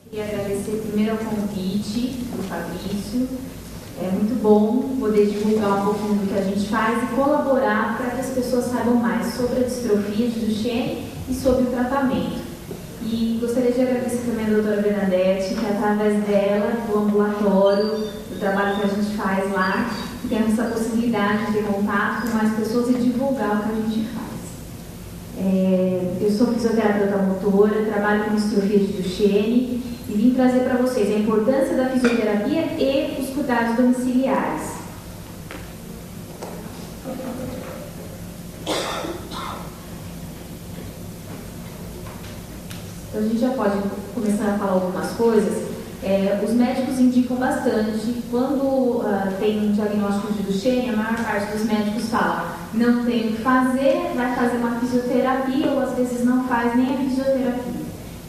Queria agradecer primeiro ao convite do Fabrício. É muito bom poder divulgar um pouquinho do que a gente faz e colaborar para que as pessoas saibam mais sobre a distrofia de Duchenne e sobre o tratamento. E gostaria de agradecer também a doutora Bernadette, que através dela, do ambulatório, do trabalho que a gente faz lá, temos essa possibilidade de ter contato com mais pessoas e divulgar o que a gente faz. Eu sou fisioterapeuta motora, trabalho com distrofia de Duchenne e vim trazer para vocês a importância da fisioterapia e os cuidados domiciliares. Então a gente já pode começar a falar algumas coisas. Os médicos indicam bastante, quando tem um diagnóstico de Duchenne, a maior parte dos médicos fala, não tem o que fazer, vai fazer uma fisioterapia, ou às vezes não faz nem a fisioterapia.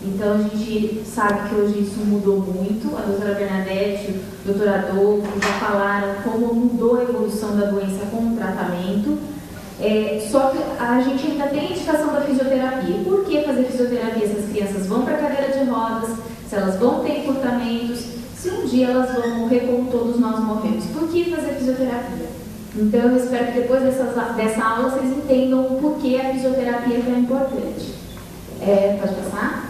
Então a gente sabe que hoje isso mudou muito, a doutora Bernadette, o doutor Adolfo já falaram como mudou a evolução da doença com o tratamento. Só que a gente ainda tem a indicação da fisioterapia. Por que fazer fisioterapia se as crianças vão para a cadeira de rodas, se elas vão ter encurtamentos, se um dia elas vão morrer como todos nós morremos? Por que fazer fisioterapia? Então eu espero que depois dessa aula vocês entendam o porquê a fisioterapia é tão importante. Pode passar?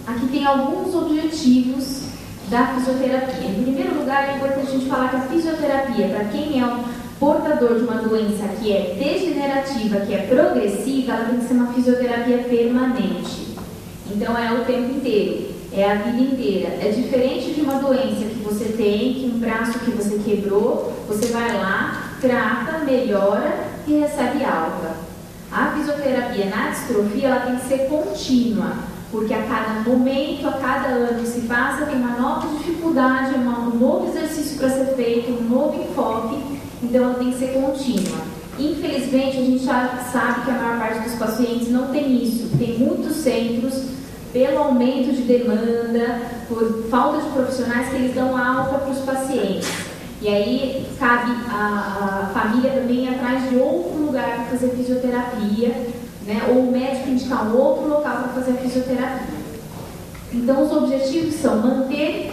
Aqui tem alguns objetivos da fisioterapia. Em primeiro lugar, é importante a gente falar que a fisioterapia, para quem é um portador de uma doença que é degenerativa, que é progressiva, ela tem que ser uma fisioterapia permanente. Então é o tempo inteiro, é a vida inteira. É diferente de uma doença que você tem, que um braço que você quebrou, você vai lá, trata, melhora e recebe alta. A fisioterapia na distrofia, ela tem que ser contínua, porque a cada momento, a cada ano que se passa, tem uma nova dificuldade, um novo exercício para ser feito, um novo enfoque. Então ela tem que ser contínua. Infelizmente, a gente já sabe que a maior parte dos pacientes não tem isso. Tem muitos centros, pelo aumento de demanda, por falta de profissionais, que eles dão alta para os pacientes. E aí cabe a família também ir atrás de outro lugar para fazer fisioterapia, né? Ou o médico indicar um outro local para fazer a fisioterapia. Então os objetivos são manter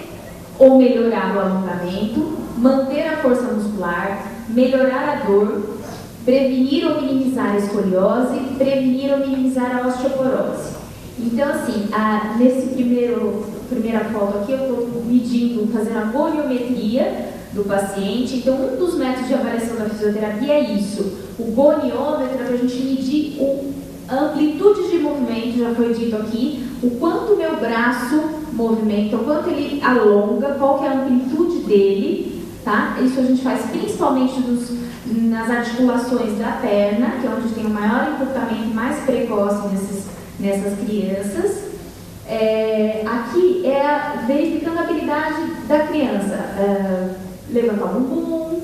ou melhorar o alongamento, manter a força muscular, melhorar a dor, prevenir ou minimizar a escoliose, prevenir ou minimizar a osteoporose. Então, assim, nesse primeira foto aqui, eu estou medindo, fazendo a goniometria do paciente. Então, um dos métodos de avaliação da fisioterapia é isso. O goniômetro é para a gente medir a amplitude de movimento, já foi dito aqui, o quanto o meu braço movimenta, o quanto ele alonga, qual que é a amplitude dele. Tá? Isso a gente faz principalmente nas articulações da perna, que é onde tem o maior encurtamento mais precoce nessas crianças. Aqui é verificando a habilidade da criança. Levantar o bumbum,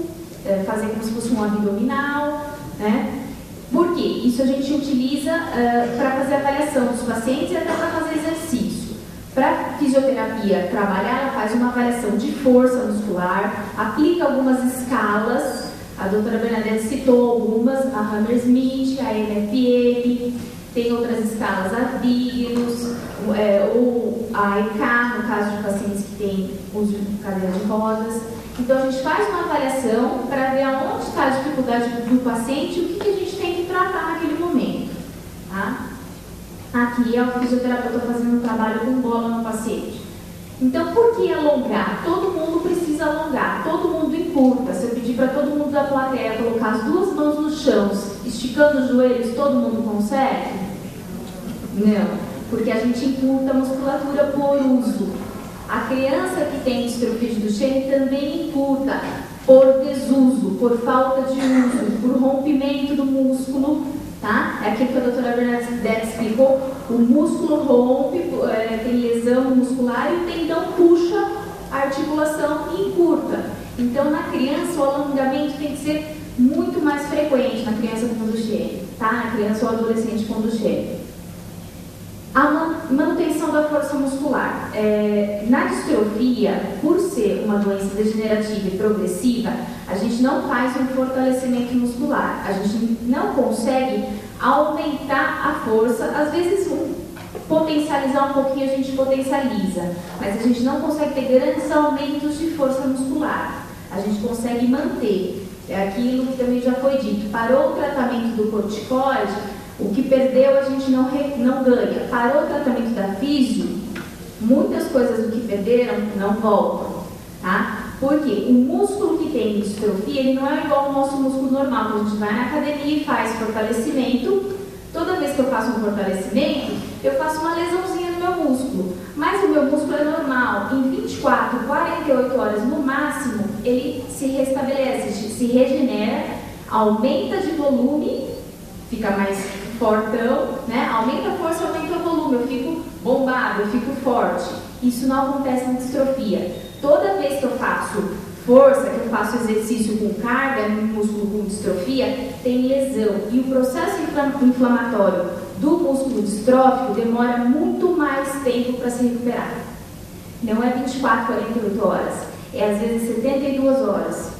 fazer como se fosse um abdominal. Né? Por quê? Isso a gente utiliza para fazer a avaliação dos pacientes e até para fazer exercício. Para a fisioterapia trabalhar, ela faz uma avaliação de força muscular, aplica algumas escalas, a doutora Bernadette citou algumas, a Hammersmith, a NFM, tem outras escalas, a Vignos, ou a EK, no caso de pacientes que têm uso de cadeira de rodas. Então a gente faz uma avaliação para ver aonde está a dificuldade do paciente e o que a gente tem que tratar naquele momento. Tá? Aqui é o fisioterapeuta fazendo um trabalho com bola no paciente. Então, por que alongar? Todo mundo precisa alongar, todo mundo encurta. Se eu pedir para todo mundo da plateia colocar as duas mãos no chão, esticando os joelhos, todo mundo consegue? Não, porque a gente encurta a musculatura por uso. A criança que tem distrofia de Duchenne também encurta por desuso, por falta de uso, por rompimento do músculo. Tá? É aquilo que a doutora Bernadette explicou, o músculo rompe, tem lesão muscular e o tendão puxa a articulação e encurta. Então, na criança, o alongamento tem que ser muito mais frequente na criança com Duchenne, tá? Na criança ou adolescente com Duchenne. A manutenção da força muscular. Na distrofia, por ser uma doença degenerativa e progressiva, a gente não faz um fortalecimento muscular. A gente não consegue aumentar a força. Às vezes, potencializar um pouquinho, a gente potencializa, mas a gente não consegue ter grandes aumentos de força muscular. A gente consegue manter. É aquilo que também já foi dito. Parou o tratamento do corticoide, o que perdeu a gente não ganha. Parou o tratamento da físio, muitas coisas do que perderam não voltam, tá? Porque o músculo que tem distrofia, ele não é igual ao nosso músculo normal, que a gente vai na academia e faz fortalecimento. Toda vez que eu faço um fortalecimento, eu faço uma lesãozinha no meu músculo. Mas o meu músculo é normal. Em 24, 48 horas no máximo, ele se restabelece, se regenera, aumenta de volume, fica mais fortão, né? Aumenta a força, aumenta o volume, eu fico bombado, eu fico forte. Isso não acontece na distrofia. Toda vez que eu faço força, que eu faço exercício com carga no músculo com distrofia, tem lesão. E o processo inflamatório do músculo distrófico demora muito mais tempo para se recuperar. Não é 24, 48 horas. É às vezes 72 horas.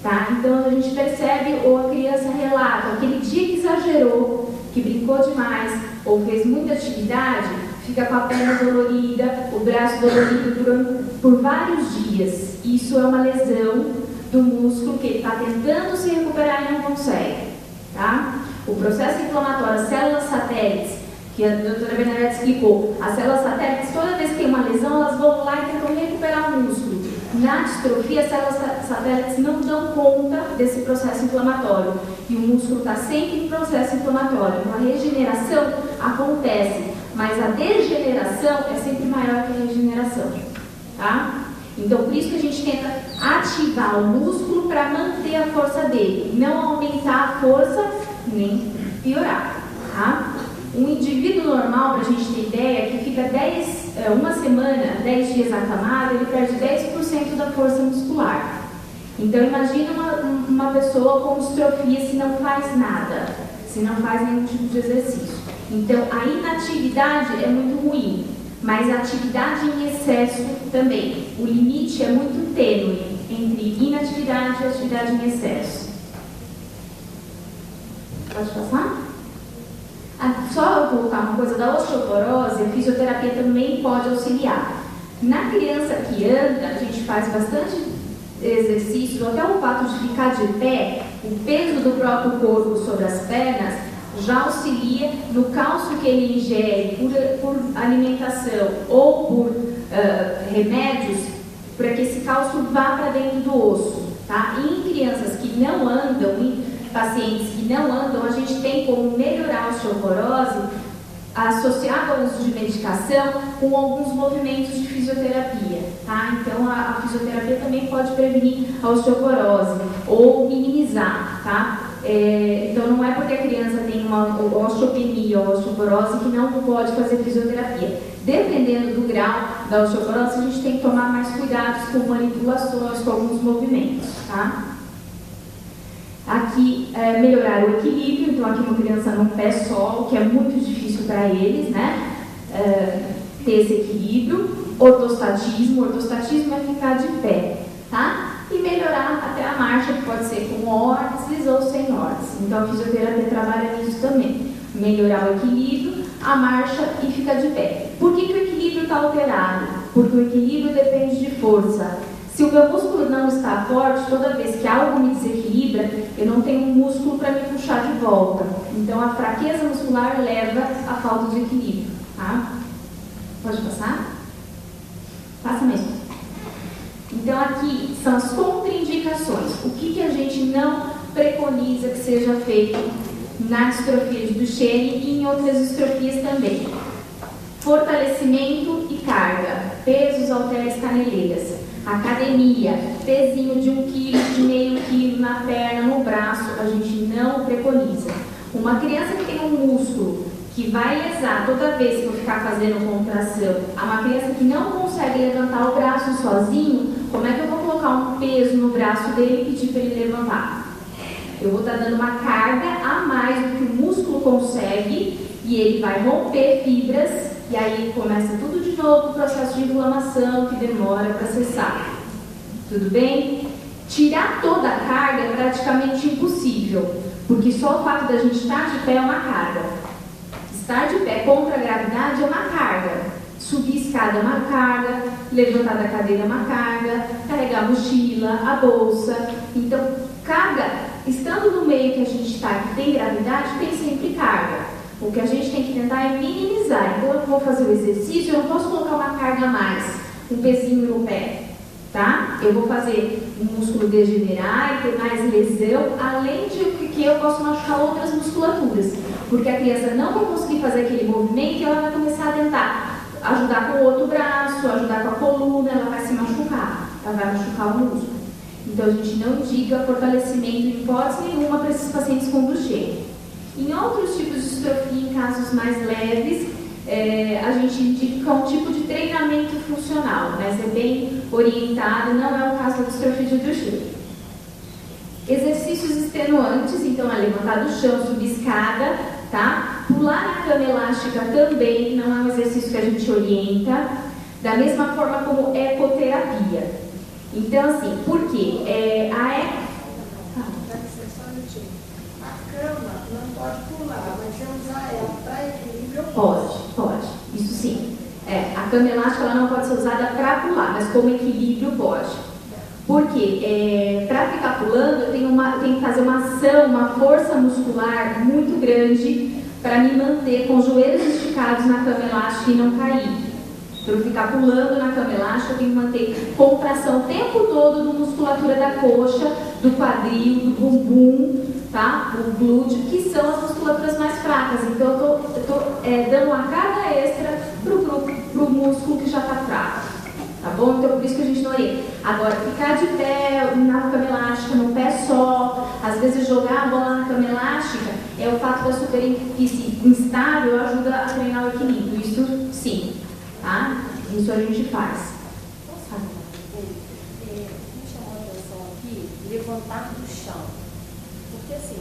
Tá? Então a gente percebe, ou a criança relata, aquele dia que exagerou, que brincou demais, ou fez muita atividade, fica com a perna dolorida, o braço dolorido por vários dias. Isso é uma lesão do músculo que ele está tentando se recuperar e não consegue. Tá? O processo inflamatório, as células satélites, que a doutora Bernadette explicou, as células satélites, toda vez que tem uma lesão, elas vão lá e tentam recuperar o músculo. Na distrofia, as células satélites não dão conta desse processo inflamatório. E o músculo está sempre em processo inflamatório. Então, a regeneração acontece, mas a degeneração é sempre maior que a regeneração. Tá? Então, por isso que a gente tenta ativar o músculo para manter a força dele. Não aumentar a força, nem piorar. Tá? Um indivíduo normal, para a gente ter ideia, que fica uma semana, 10 dias acamado, ele perde 10% da força muscular. Então, imagina uma pessoa com distrofia se não faz nada, se não faz nenhum tipo de exercício. Então, a inatividade é muito ruim, mas a atividade em excesso também. O limite é muito tênue entre inatividade e atividade em excesso. Pode passar? Só eu colocar uma coisa da osteoporose, a fisioterapia também pode auxiliar. Na criança que anda, a gente faz bastante exercícios, até o fato de ficar de pé, o peso do próprio corpo sobre as pernas já auxilia no cálcio que ele ingere por alimentação ou por remédios, para que esse cálcio vá para dentro do osso. Tá? E em crianças que não andam, em pacientes que não andam, a gente tem como melhorar a osteoporose associado ao uso de medicação com alguns movimentos de fisioterapia. Tá? Então, a fisioterapia também pode prevenir a osteoporose ou minimizar. Tá? Então, não é porque a criança tem uma osteopenia ou osteoporose que não pode fazer fisioterapia. Dependendo do grau da osteoporose, a gente tem que tomar mais cuidados com manipulações, com alguns movimentos. Tá? Aqui, melhorar o equilíbrio. Então, aqui uma criança num pé só, o que é muito difícil para eles, né? Ter esse equilíbrio. Ortostatismo é ficar de pé, tá? E melhorar até a marcha, que pode ser com órteses ou sem órteses. Então, a fisioterapia trabalha nisso também. Melhorar o equilíbrio, a marcha e ficar de pé. Por que o equilíbrio está alterado? Porque o equilíbrio depende de força. Se o meu músculo não está forte, toda vez que algo me desequilibra, eu não tenho um músculo para me puxar de volta. Então, a fraqueza muscular leva à falta de equilíbrio. Tá? Pode passar? Passa mesmo. Então, aqui são as contraindicações. O que a gente não preconiza que seja feito na distrofia de Duchenne e em outras distrofias também. Fortalecimento e carga. Pesos, halteres, caneleiras. Academia, pezinho de 1 kg, de meio quilo na perna, no braço, a gente não preconiza. Uma criança que tem um músculo que vai lesar toda vez que eu ficar fazendo contração, uma criança que não consegue levantar o braço sozinho, como é que eu vou colocar um peso no braço dele e pedir para ele levantar? Eu vou estar dando uma carga a mais do que o músculo consegue e ele vai romper fibras. E aí começa tudo de novo o processo de inflamação que demora para cessar. Tudo bem? Tirar toda a carga é praticamente impossível, porque só o fato da gente estar de pé é uma carga. Estar de pé contra a gravidade é uma carga. Subir escada é uma carga, levantar da cadeira é uma carga, carregar a mochila, a bolsa. Então, carga, estando no meio que a gente está, que tem gravidade, tem sempre carga. O que a gente tem que tentar é minimizar. Então, eu vou fazer o exercício, eu não posso colocar uma carga a mais, um pezinho no pé, tá? Eu vou fazer um músculo degenerar e ter mais lesão, além de que eu posso machucar outras musculaturas. Porque a criança não vai conseguir fazer aquele movimento e ela vai começar a tentar ajudar com o outro braço, ajudar com a coluna, ela vai se machucar, ela vai machucar o músculo. Então, a gente não indica fortalecimento em hipótese nenhuma para esses pacientes com Duchenne. Em outros tipos de distrofia, em casos mais leves, a gente indica um tipo de treinamento funcional, mas é bem orientado, não é o caso da distrofia de Duchenne. Exercícios extenuantes, então é levantar do chão, subir escada, tá? Pular na cama elástica também não é um exercício que a gente orienta, da mesma forma como ecoterapia. Então, assim, por quê? A cama não pode pular, mas você usar ela para equilíbrio? Pode, isso sim. A cama elástica ela não pode ser usada para pular, mas como equilíbrio pode. Porque para ficar pulando eu tenho que fazer uma ação, uma força muscular muito grande para me manter com os joelhos esticados na cama elástica e não cair. Para eu ficar pulando na cama elástica, eu tenho que manter contração o tempo todo da musculatura da coxa, do quadril, do bumbum, tá? O glúteo, que são as musculaturas mais fracas. Então eu tô dando uma carga extra pro músculo que já está fraco. Tá bom? Então por isso que a gente não orienta. Agora, ficar de pé na cama elástica, no pé só, às vezes jogar a bola na cama elástica, o fato da superfície instável ajuda a treinar o equilíbrio. Isso sim, tá? Isso a gente faz. Me chamou a atenção aqui, levantar do chão. Porque assim,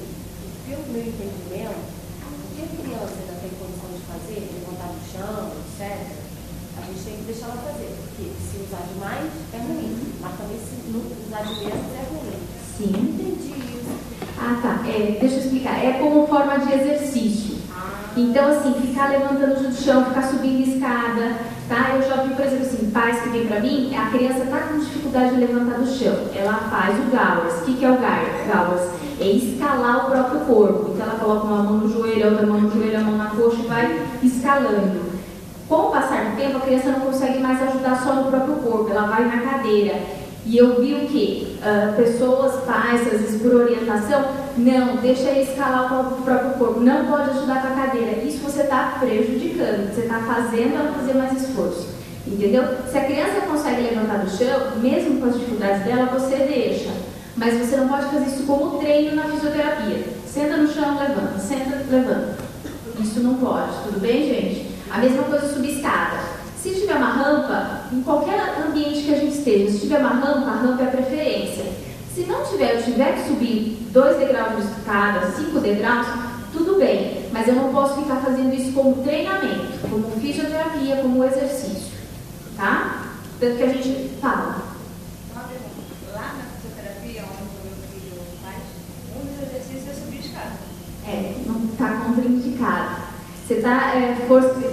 pelo meu entendimento, o que a criança ainda tem condição de fazer, levantar do chão, etc., a gente tem que deixar ela fazer, porque se usar demais é ruim, mas também se não usar de menos é ruim. Sim. Entendi isso. Ah, tá. Deixa eu explicar. É como forma de exercício. Então, assim, ficar levantando do chão, ficar subindo escada, tá? Eu já vi, por exemplo, assim, pais que vêm pra mim, a criança tá com dificuldade de levantar do chão. Ela faz o Gowers. O que é o Gowers? É escalar o próprio corpo. Então, ela coloca uma mão no joelho, a outra mão no joelho, a mão na coxa e vai escalando. Com o passar do tempo, a criança não consegue mais ajudar só no próprio corpo, ela vai na cadeira. E eu vi o quê? Pessoas, pais, às vezes por orientação, não, deixa ele escalar o próprio corpo, não pode ajudar com a cadeira. Isso você está prejudicando, você está fazendo ela fazer mais esforço. Entendeu? Se a criança consegue levantar do chão, mesmo com as dificuldades dela, você deixa. Mas você não pode fazer isso como treino na fisioterapia. Senta no chão, levanta, senta, levanta. Isso não pode, tudo bem, gente? A mesma coisa subir escada. Se tiver uma rampa, em qualquer ambiente que a gente esteja, se tiver uma rampa, a rampa é a preferência. Se não tiver, eu tiver que subir 2 degraus de escada, 5 degraus, tudo bem. Mas eu não posso ficar fazendo isso como treinamento, como fisioterapia, como exercício. Tá? Tanto que a gente fala. Lá na fisioterapia, onde o meu filho faz, um dos exercícios é subir escada. Não está contraindicado. Você está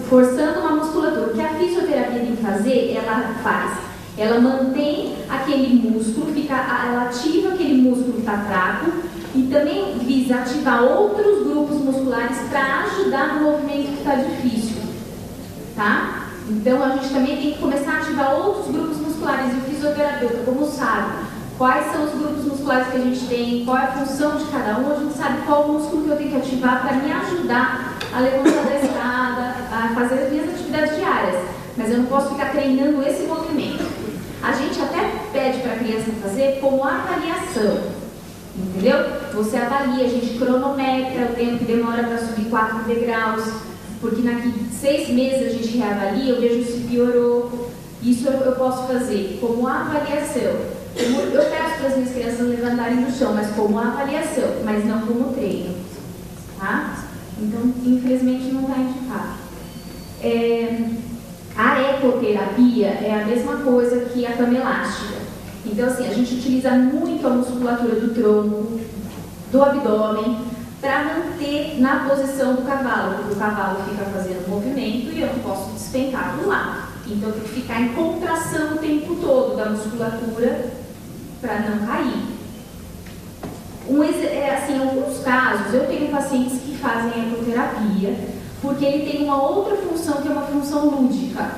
forçando uma musculatura. O que a fisioterapia tem que fazer, ela faz. Ela mantém aquele músculo, ela ativa aquele músculo que está fraco e também visa ativar outros grupos musculares para ajudar no movimento que está difícil. Tá? Então a gente também tem que começar a ativar outros grupos musculares. E o fisioterapeuta, como sabe quais são os grupos musculares que a gente tem, qual é a função de cada um, a gente sabe qual músculo que eu tenho que ativar para me ajudar a levantar da escada, a fazer as minhas atividades diárias. Mas eu não posso ficar treinando esse movimento. A gente até pede para a criança fazer como avaliação. Entendeu? Você avalia, a gente cronometra o tempo que demora para subir 4 degraus. Porque daqui 6 meses a gente reavalia, eu vejo se piorou. Isso eu posso fazer como avaliação. Eu peço para as minhas crianças levantarem do chão, mas como avaliação, mas não como treino. Tá? Então, infelizmente, não está indicado. A ecoterapia é a mesma coisa que a cama elástica. Então, assim, a gente utiliza muito a musculatura do tronco, do abdômen, para manter na posição do cavalo, porque o cavalo fica fazendo movimento e eu não posso despencar do lado. Então eu tenho que ficar em contração o tempo todo da musculatura para não cair. Em alguns casos, eu tenho pacientes que fazem ecoterapia, porque ele tem uma outra função que é uma função lúdica,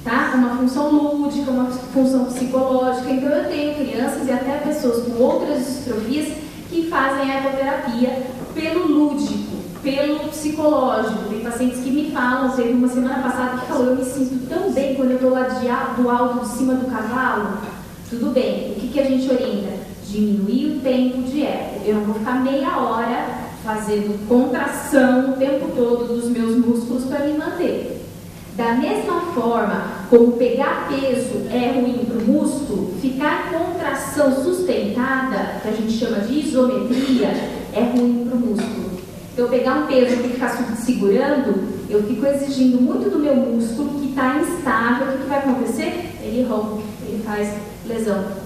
tá? Uma função lúdica, uma função psicológica. Então eu tenho crianças e até pessoas com outras distrofias que fazem a ecoterapia pelo lúdico, pelo psicológico. Tem pacientes que me falam, teve uma semana passada que falou, eu me sinto tão bem quando eu estou lá do alto de cima do cavalo. Tudo bem, o que a gente orienta? Diminuir o tempo de eco. Eu não vou ficar meia hora fazendo contração o tempo todo dos meus músculos para me manter. Da mesma forma, como pegar peso é ruim para o músculo, ficar em contração sustentada, que a gente chama de isometria, é ruim para o músculo. Então, pegar um peso e ficar segurando, eu fico exigindo muito do meu músculo que está instável. O que vai acontecer? Ele rompe, ele faz lesão.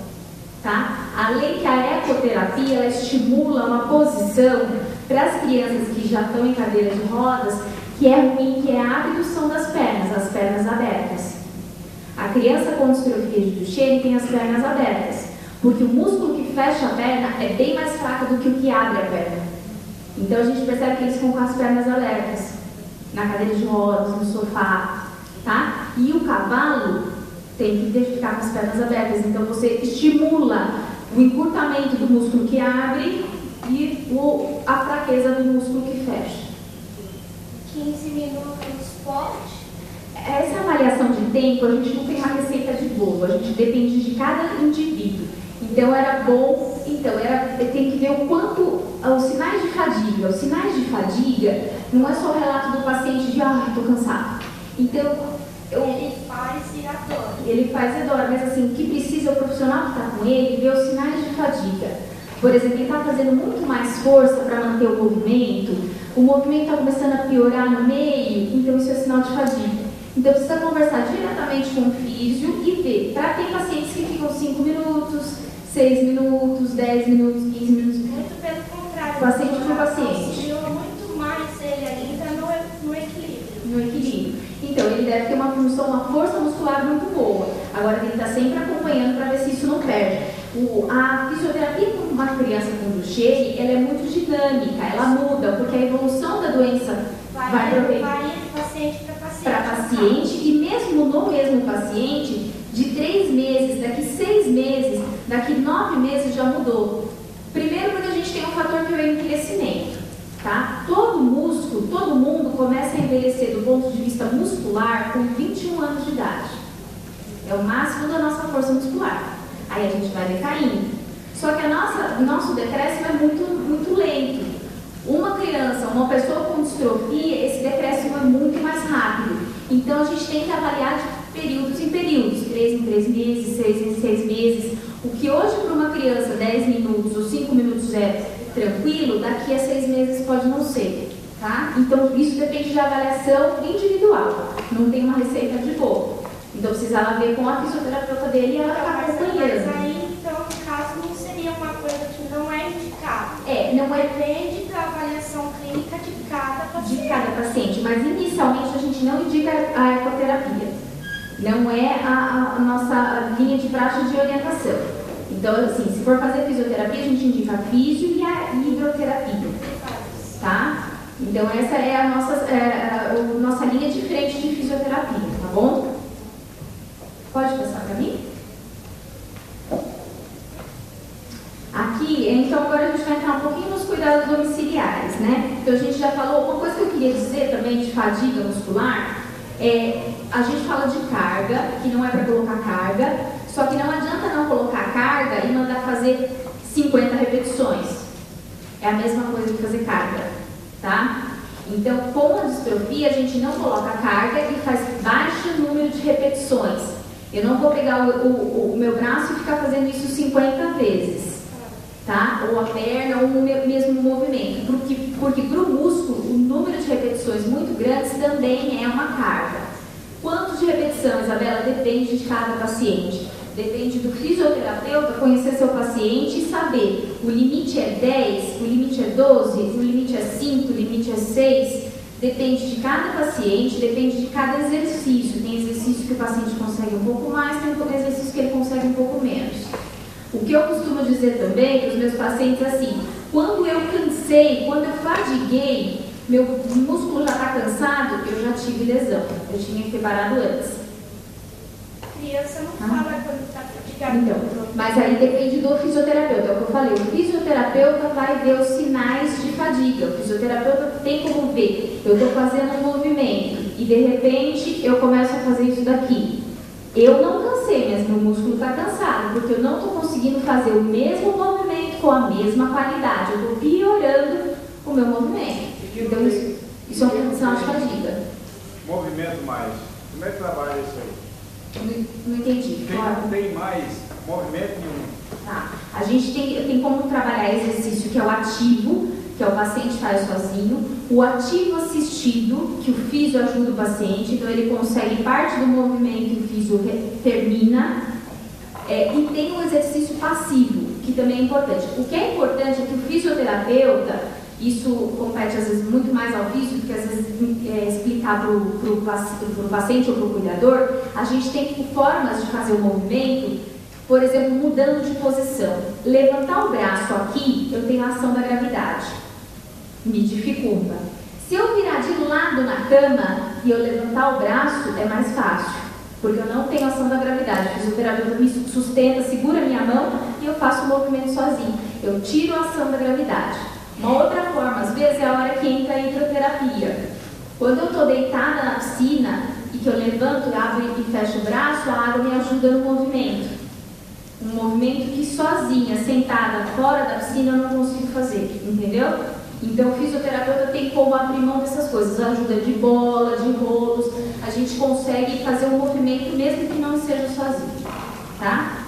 Tá? Além que a ecoterapia, ela estimula uma posição para as crianças que já estão em cadeira de rodas, que é ruim, que é a abdução das pernas, as pernas abertas. A criança com distrofia de Duchenne tem as pernas abertas, porque o músculo que fecha a perna é bem mais fraco do que o que abre a perna. Então a gente percebe que eles ficam com as pernas abertas, na cadeira de rodas, no sofá, tá? E o cavalo tem que ficar com as pernas abertas, então você estimula o encurtamento do músculo que abre e a fraqueza do músculo que fecha. 15 minutos no esporte? Essa avaliação de tempo, a gente não tem uma receita de bolo, a gente depende de cada indivíduo. Então era bom, tem que ver o quanto, os sinais de fadiga. Os sinais de fadiga não é só o relato do paciente de estou cansado. Então, ele faz e adora. Ele faz e adora, mas assim, o que precisa é o profissional que está com ele ver os sinais de fadiga. Por exemplo, ele está fazendo muito mais força para manter o movimento está começando a piorar no meio, então isso é sinal de fadiga. Então precisa conversar diretamente com o físio e ver. Tem pacientes que ficam 5 minutos, 6 minutos, 10 minutos, 15 minutos. Muito pelo contrário. Paciente por paciente. Auxilia muito mais ele ainda no equilíbrio. No equilíbrio. Então, ele deve ter uma força muscular muito boa. Agora, tem que estar sempre acompanhando para ver se isso não perde. A fisioterapia com uma criança com Duchenne, ela é muito dinâmica, ela muda, porque a evolução da doença vai de paciente para paciente, e mesmo no mesmo paciente, de 3 meses, daqui 6 meses, daqui 9 meses já mudou. Primeiro porque a gente tem um fator que é o envelhecimento. Tá? Todo mundo começa a envelhecer do ponto de vista muscular com 21 anos de idade. É o máximo da nossa força muscular. Aí a gente vai decaindo. Só que o nosso decréscimo é muito lento. Uma criança, uma pessoa com distrofia, esse decréscimo é muito mais rápido. Então a gente tem que avaliar de períodos em períodos, 3 em 3 meses, 6 em 6 meses. O que hoje para uma criança 10 minutos ou 5 minutos é tranquilo, daqui a 6 meses pode não ser, tá? Então isso depende de avaliação individual, não tem uma receita de bolo. Então precisa ela ver com a fisioterapeuta dele e ela está acompanhando. Mas aí, então, no caso, não seria uma coisa que não é indicada. Não é. Depende da avaliação clínica de cada paciente. De cada paciente, mas inicialmente a gente não indica a ecoterapia. Não é a nossa linha de praxe de orientação. Então, assim, se for fazer fisioterapia, a gente indica a fisio e a hidroterapia, tá? Então, essa é a nossa linha de frente de fisioterapia, tá bom? Pode passar para mim? Aqui, então, agora a gente vai entrar um pouquinho nos cuidados domiciliares, né? Então, a gente já falou, uma coisa que eu queria dizer também de fadiga muscular, a gente fala de carga, que não é para colocar carga, só que não adianta não colocar carga e mandar fazer 50 repetições. É a mesma coisa que fazer carga, tá? Então, com a distrofia, a gente não coloca carga e faz baixo número de repetições. Eu não vou pegar o meu braço e ficar fazendo isso 50 vezes, tá? Ou a perna, ou o mesmo movimento. Porque para o músculo, o número de repetições muito grandes também é uma carga. Quanto de repetição, Isabela? Depende de cada paciente. Depende do fisioterapeuta conhecer seu paciente e saber o limite é 10, o limite é 12, o limite é 5, o limite é 6. Depende de cada paciente, depende de cada exercício. Tem exercício que o paciente consegue um pouco mais, tem exercício que ele consegue um pouco menos. O que eu costumo dizer também para os meus pacientes é assim: quando eu cansei, quando eu fadiguei, meu músculo já está cansado, eu já tive lesão. Eu tinha que ter parado antes. A criança não fala quando está fatigada. Então, mas aí depende do fisioterapeuta. É o que eu falei, o fisioterapeuta vai ver os sinais de fadiga. O fisioterapeuta tem como ver, eu estou fazendo um movimento e de repente eu começo a fazer isso daqui. Eu não cansei, mas meu músculo está cansado, porque eu não estou conseguindo fazer o mesmo movimento com a mesma qualidade. Eu estou piorando o meu movimento. Então, isso é uma condição de fadiga. Movimento mais. Como é que trabalha isso aí? Não entendi. Não tem mais movimento nenhum. Tá. A gente tem como trabalhar exercício que é o ativo, que é o paciente faz sozinho, o ativo assistido, que o físio ajuda o paciente, então ele consegue parte do movimento e o físio termina, e tem o exercício passivo, que também é importante. O que é importante é que o fisioterapeuta, isso compete às vezes muito mais ao físio do que às vezes explicar para o paciente ou para o cuidador. A gente tem formas de fazer o movimento, por exemplo, mudando de posição. Levantar o braço aqui, eu tenho a ação da gravidade, me dificulta. Se eu virar de lado na cama e eu levantar o braço, é mais fácil, porque eu não tenho ação da gravidade. O fisioterapeuta me sustenta, segura minha mão e eu faço o movimento sozinho. Eu tiro a ação da gravidade. Uma outra forma, às vezes, é a hora que entra a hidroterapia. Quando eu estou deitada na piscina e que eu levanto, abro e fecho o braço, a água me ajuda no movimento. Um movimento que sozinha, sentada fora da piscina, eu não consigo fazer, entendeu? Então o fisioterapeuta tem como abrir mão dessas coisas, ajuda de bola, de rolos, a gente consegue fazer um movimento mesmo que não seja sozinho, tá?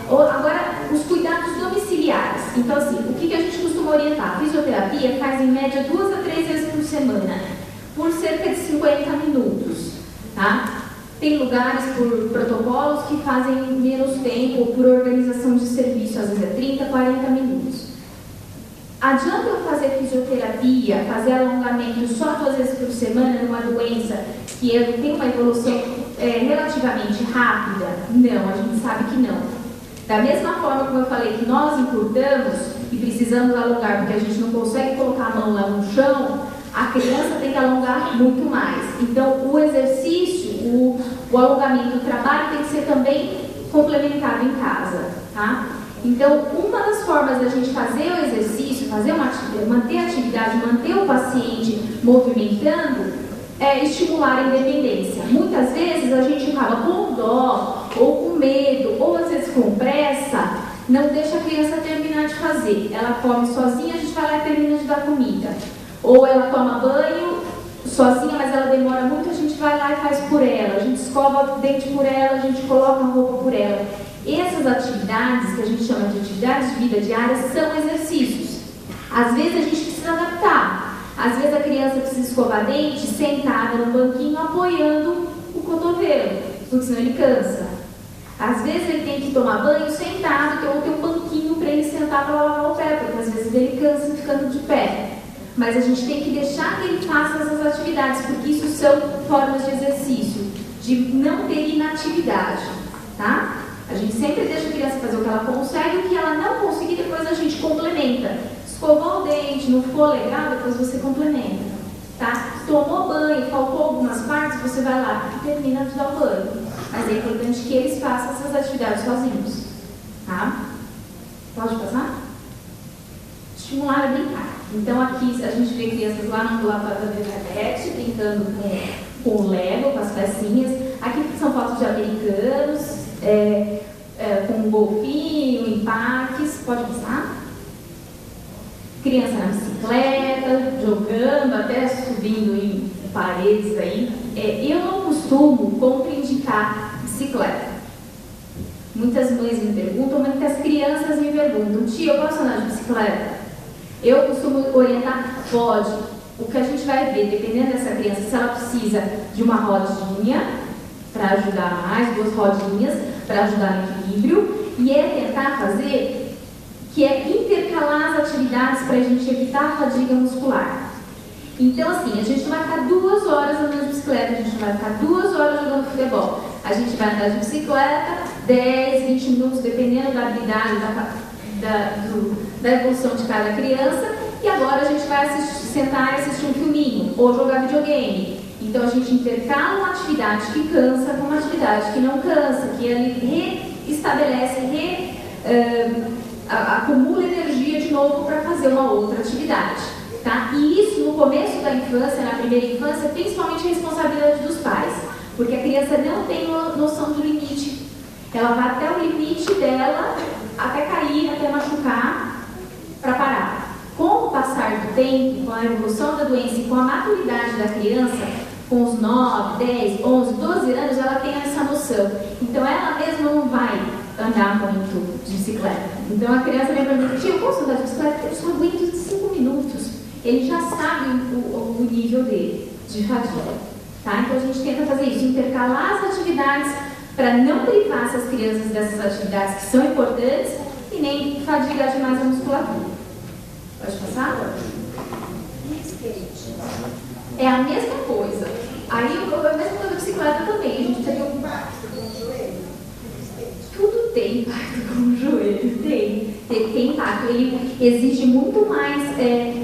Agora, os cuidados domiciliares. Então assim, o que a gente costuma orientar? A fisioterapia faz em média 2 a 3 vezes por semana, por cerca de 50 minutos, tá? Tem lugares por protocolos que fazem menos tempo, ou por organização de serviço, às vezes é 30, 40 minutos. Adianta eu fazer fisioterapia, fazer alongamento só 2 vezes por semana numa doença que tem uma evolução relativamente rápida? Não, a gente sabe que não. Da mesma forma como eu falei que nós encurtamos e precisamos alongar porque a gente não consegue colocar a mão lá no chão, a criança tem que alongar muito mais. Então, o exercício, o alongamento, o trabalho tem que ser também complementado em casa, tá? Então, uma das formas da gente fazer o exercício, manter a atividade, manter o paciente movimentando, é estimular a independência. Muitas vezes a gente acaba com dó, ou com medo, ou às vezes com pressa, não deixa a criança terminar de fazer. Ela come sozinha, a gente vai lá e termina de dar comida. Ou ela toma banho sozinha, mas ela demora muito, a gente vai lá e faz por ela. A gente escova o dente por ela, a gente coloca a roupa por ela. Essas atividades, que a gente chama de atividades de vida diária, são exercícios. Às vezes a gente precisa adaptar. Às vezes a criança precisa escovar dente sentada no banquinho, apoiando o cotovelo, porque senão ele cansa. Às vezes ele tem que tomar banho sentado, ou tem um banquinho para ele sentar para lavar o pé, porque às vezes ele cansa ficando de pé. Mas a gente tem que deixar que ele faça essas atividades, porque isso são formas de exercício, de não ter inatividade, tá? A gente sempre deixa a criança fazer o que ela consegue, o que ela não conseguir, depois a gente complementa. Escovou o dente, não ficou legal, depois você complementa, tá? Tomou banho, faltou algumas partes, você vai lá e termina de dar o banho. Mas é importante que eles façam essas atividades sozinhos, tá? Pode passar? Estimular a brincar. Então aqui a gente vê crianças lá no ambulatório da Bernadette brincando com Lego, com as pecinhas. Aqui são fotos de americanos, com um golfinho, em parques. Pode passar? Criança na bicicleta, jogando, até subindo em paredes aí. Eu não costumo contraindicar bicicleta. Muitas mães me perguntam, muitas crianças me perguntam: tia, eu posso andar de bicicleta? Eu costumo orientar, pode. O que a gente vai ver, dependendo dessa criança, se ela precisa de uma rodinha para ajudar mais, 2 rodinhas, para ajudar no equilíbrio, e é tentar fazer, que é intercalar as atividades para a gente evitar a fadiga muscular. Então, assim, a gente não vai ficar 2 horas andando de bicicleta, a gente não vai ficar 2 horas jogando futebol. A gente vai andar de bicicleta 10, 20 minutos, dependendo da habilidade, da evolução de cada criança. E agora a gente vai sentar e assistir um filminho, ou jogar videogame. Então, a gente intercala uma atividade que cansa com uma atividade que não cansa, que ele reestabelece, acumula energia de novo para fazer uma outra atividade. Tá? E isso, no começo da infância, na primeira infância, principalmente a responsabilidade dos pais, porque a criança não tem noção de limite. Ela vai até o limite dela, até cair, até machucar, para parar. Com o passar do tempo, com a evolução da doença e com a maturidade da criança, com os 9, 10, 11, 12 anos, ela tem essa noção. Então, ela mesma não vai andar muito de bicicleta. Então, a criança vem para mim, eu posso andar de bicicleta? Eu só aguento 5 minutos. Ele já sabe o nível dele de fadiga. Tá? Então, a gente tenta fazer isso, intercalar as atividades para não privar essas crianças dessas atividades que são importantes e nem fadigar demais a musculatura. Pode passar? É a mesma coisa. Aí, a mesma coisa da bicicleta também. A gente teria um impacto com o joelho. Tudo tem impacto com o joelho. Tem impacto. Ele exige muito mais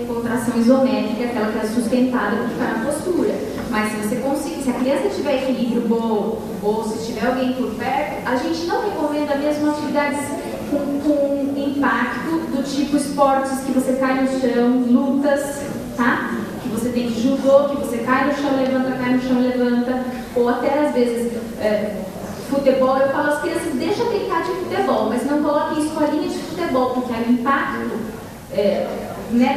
contração isométrica, aquela que é sustentada para ficar na postura. Mas se você conseguir, se a criança tiver equilíbrio bom, ou se tiver alguém por perto, a gente não recomenda mesmo atividades com impacto do tipo esportes que você cai no chão, lutas, tá? Que você tem judô, que você cai no chão, levanta, ou até às vezes futebol. Eu falo às crianças, deixa brincar de futebol, mas não coloque escolinha de futebol, porque o impacto,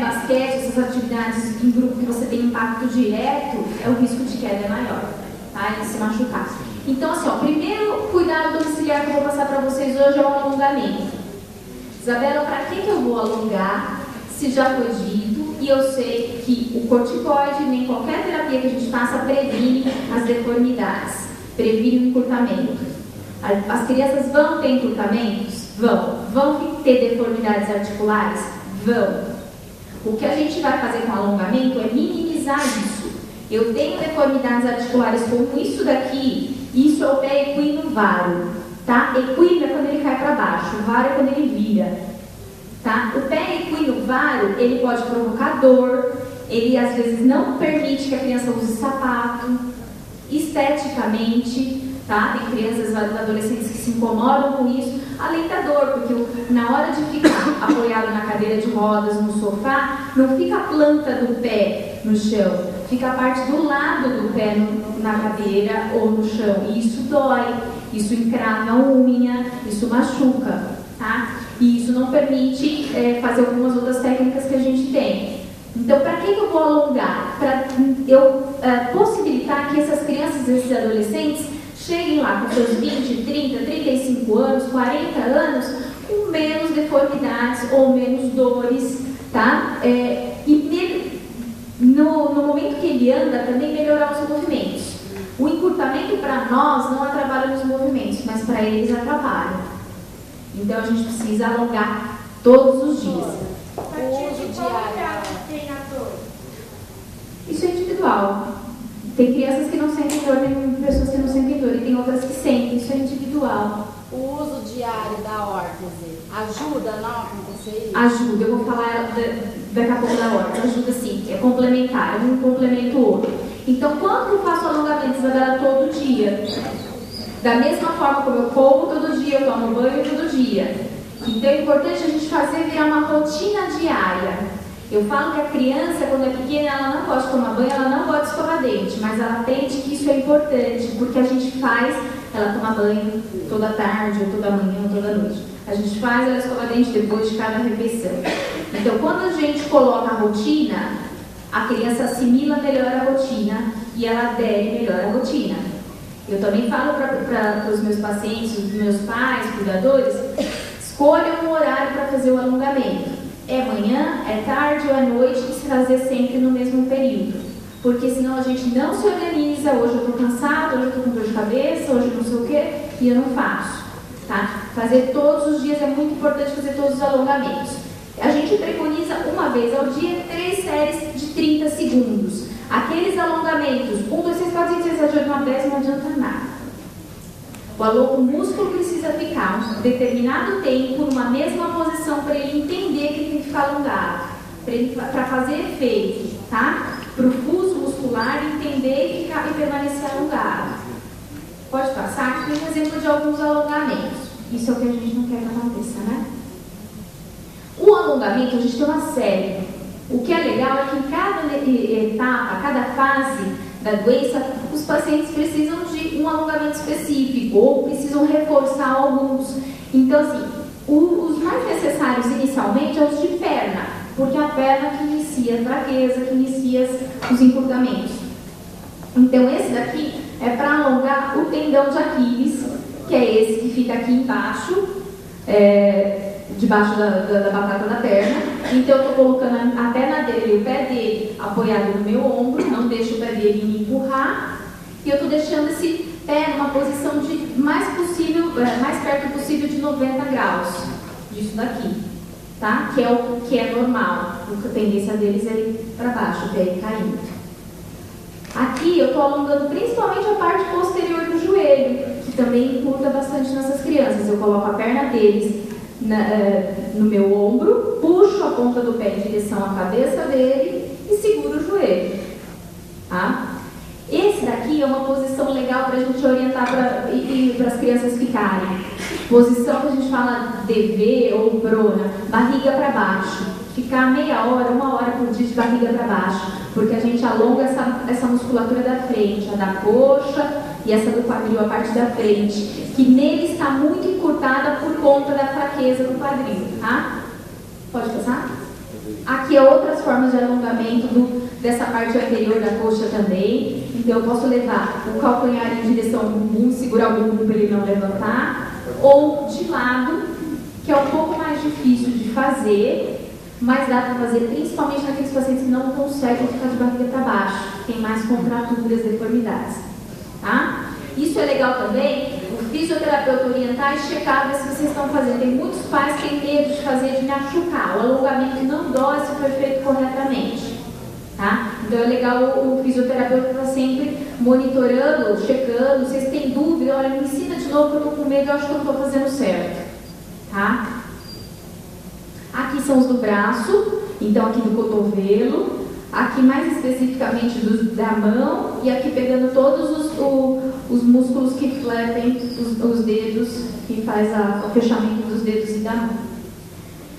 basquete, essas atividades em grupo que você tem impacto direto, o risco de queda é maior, tá? E se machucar. Então, assim, o primeiro cuidado domiciliar que eu vou passar para vocês hoje é o alongamento. Isabela, para que eu vou alongar, se já foi dito, e eu sei que o corticoide, nem qualquer terapia que a gente faça, previne as deformidades, previne o encurtamento. As crianças vão ter encurtamentos? Vão ter deformidades articulares? Vão. O que a gente vai fazer com o alongamento é minimizar isso. Eu tenho deformidades articulares como isso daqui, isso é o pé equino varo, tá? Equino é quando ele cai para baixo, varo é quando ele vira, tá? O pé equino varo, ele pode provocar dor, ele às vezes não permite que a criança use sapato, esteticamente, tá? Tem crianças, adolescentes que se incomodam com isso, além da dor, porque na hora de ficar apoiado na cadeira de rodas, no sofá, não fica a planta do pé no chão, fica a parte do lado do pé na cadeira ou no chão, e isso dói, isso encrava a unha, isso machuca, tá? E isso não permite fazer algumas outras técnicas que a gente tem. Então, para que eu vou alongar? Para eu possibilitar que essas crianças, esses adolescentes, cheguem lá com seus 20, 30, 35 anos, 40 anos, com menos deformidades ou menos dores, tá? No momento que ele anda, também melhorar os movimentos. O encurtamento para nós não atrapalha nos movimentos, mas para eles atrapalha. Então, a gente precisa alongar todos os dias. O uso diário treinador. Isso é individual. Tem crianças que não sentem dor, tem pessoas que não sentem dor, e tem outras que sentem. Isso é individual. O uso diário da órtese ajuda a não acontecer isso? Ajuda. Eu vou falar daqui a pouco da órtese. Ajuda sim. É complementar. Um complementa o outro. Então, quando eu faço alongamento, Isabela, todo dia? Da mesma forma como eu como todo dia, eu tomo banho todo dia. Então, é importante a gente fazer virar uma rotina diária. Eu falo que a criança, quando é pequena, ela não gosta de tomar banho, ela não gosta de escovar dente, mas ela entende que isso é importante, porque a gente faz ela tomar banho toda tarde, ou toda manhã, ou toda noite. A gente faz ela escovar dente depois de cada refeição. Então, quando a gente coloca a rotina, a criança assimila melhor a rotina e ela adere melhor à rotina. Eu também falo para os meus pacientes, os meus pais, cuidadores, escolham um horário para fazer o alongamento. É manhã, é tarde ou é noite, e se fazer sempre no mesmo período. Porque senão a gente não se organiza, hoje eu estou cansado, hoje eu estou com dor de cabeça, hoje não sei o quê, e eu não faço. tá? Fazer todos os dias, é muito importante fazer todos os alongamentos. A gente preconiza uma vez ao dia 3 séries de 30 segundos. Aqueles alongamentos, 1, 2, 3, 4, 5, 6, 7, 8, 9, 10, não adianta nada. O músculo precisa ficar um determinado tempo numa mesma posição para ele entender que ele tem que ficar alongado, para fazer efeito, tá? Para o fuso muscular entender e permanecer alongado. Pode passar? Aqui tem um exemplo de alguns alongamentos. Isso é o que a gente não quer que aconteça, né? O alongamento, a gente tem uma série. O que é legal é que em cada etapa, cada fase da doença, os pacientes precisam de um alongamento específico ou precisam reforçar alguns. Então, assim, os mais necessários inicialmente são os de perna, porque é a perna que inicia a fraqueza, que inicia os encurtamentos. Então, esse daqui é para alongar o tendão de Aquiles, que é esse que fica aqui embaixo, debaixo da batata da perna. Então eu estou colocando a perna dele, o pé dele apoiado no meu ombro, não deixo o pé dele me empurrar, e eu estou deixando esse pé numa posição de mais perto possível de 90 graus disso daqui, tá? Que é o que é normal. A tendência deles é ir para baixo, o pé ir caindo. Aqui eu estou alongando principalmente a parte posterior do joelho, que também encurta bastante nessas crianças. Eu coloco a perna deles no meu ombro, puxo a ponta do pé em direção à cabeça dele e seguro o joelho, tá? Esse daqui é uma posição legal para a gente orientar para as crianças ficarem. Posição que a gente fala DV ou prona, barriga para baixo. Ficar meia hora, 1 hora por dia de barriga para baixo, porque a gente alonga essa musculatura da frente, a da coxa e essa do quadril, a parte da frente, que nele está muito encurtada por conta da fraqueza do quadril, tá? Pode passar? Aqui é outras formas de alongamento dessa parte anterior da coxa também. Então eu posso levar o calcanhar em direção ao bumbum, segurar o bumbum para ele não levantar, ou de lado, que é um pouco mais difícil de fazer, mas dá para fazer principalmente naqueles pacientes que não conseguem ficar de barriga para baixo, tem mais contraturas, deformidades, tá? Isso é legal também, o fisioterapeuta orientar e checar ver se vocês estão fazendo. Tem muitos pais que têm medo de fazer, de machucar. O alongamento não dói se for feito corretamente, tá? Então é legal o fisioterapeuta estar sempre monitorando, checando. Vocês têm dúvida, olha, me ensina de novo que eu estou com medo, eu acho que eu não estou fazendo certo, tá? Aqui são os do braço, então aqui do cotovelo, aqui mais especificamente da mão, e aqui pegando todos os músculos que fletem os dedos, que faz o fechamento dos dedos e da mão.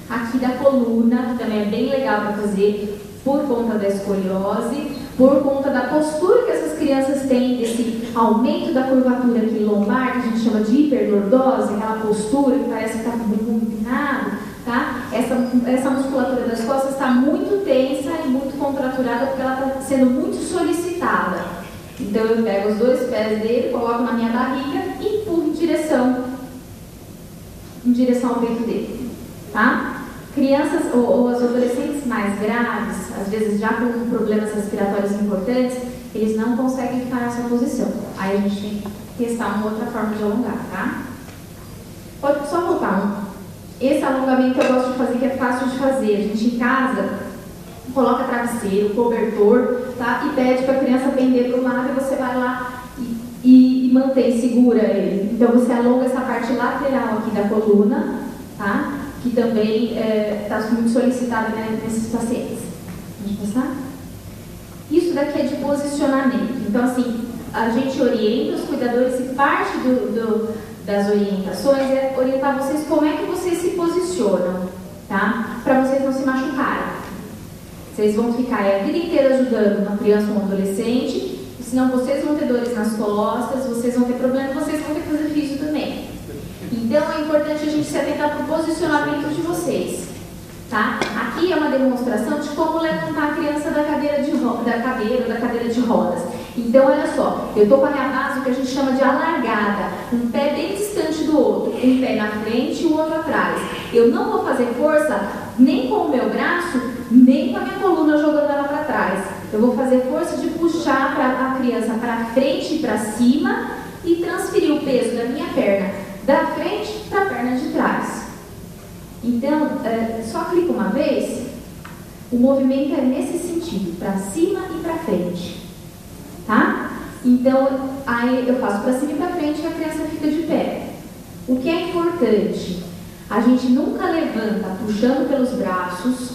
Aqui da coluna, que também é bem legal para fazer, por conta da escoliose, por conta da postura que essas crianças têm, desse aumento da curvatura aqui lombar, que a gente chama de hiperlordose, aquela postura que parece que está com o bumbum empinado. Tá? Essa musculatura das costas está muito tensa e muito contraturada porque ela está sendo muito solicitada. Então eu pego os 2 pés dele, coloco na minha barriga e empurro em direção ao peito dele. Tá? Crianças ou os adolescentes mais graves, às vezes já com problemas respiratórios importantes, eles não conseguem ficar nessa posição. Aí a gente tem que testar uma outra forma de alongar, tá? Pode só voltar um. Esse alongamento eu gosto de fazer, que é fácil de fazer. A gente em casa coloca travesseiro, cobertor, tá? E pede para a criança pender para o lado e você vai lá e mantém, segura ele. Então você alonga essa parte lateral aqui da coluna, tá? Que também está muito solicitada, né, nesses pacientes. Vamos passar? Isso daqui é de posicionamento. Então assim, a gente orienta os cuidadores e parte das orientações é orientar vocês como é que vocês se posicionam, tá? Para vocês não se machucarem. Vocês vão ficar a vida inteira ajudando uma criança ou um adolescente, senão vocês vão ter dores nas costas, vocês vão ter problemas, vocês vão ter que fazer físio também. Então é importante a gente se atentar para o posicionamento de vocês, tá? Aqui é uma demonstração de como levantar a criança da cadeira de rodas. Então, olha só, eu estou com a minha base, o que a gente chama de alargada, um pé bem distante do outro, um pé na frente e o outro atrás. Eu não vou fazer força nem com o meu braço, nem com a minha coluna jogando ela para trás. Eu vou fazer força de puxar a criança para frente e para cima e transferir o peso da minha perna da frente para a perna de trás. Então, só clica uma vez, o movimento é nesse sentido, para cima e para frente, tá? Então, aí eu faço para cima e para frente e a criança fica de pé. O que é importante? A gente nunca levanta puxando pelos braços,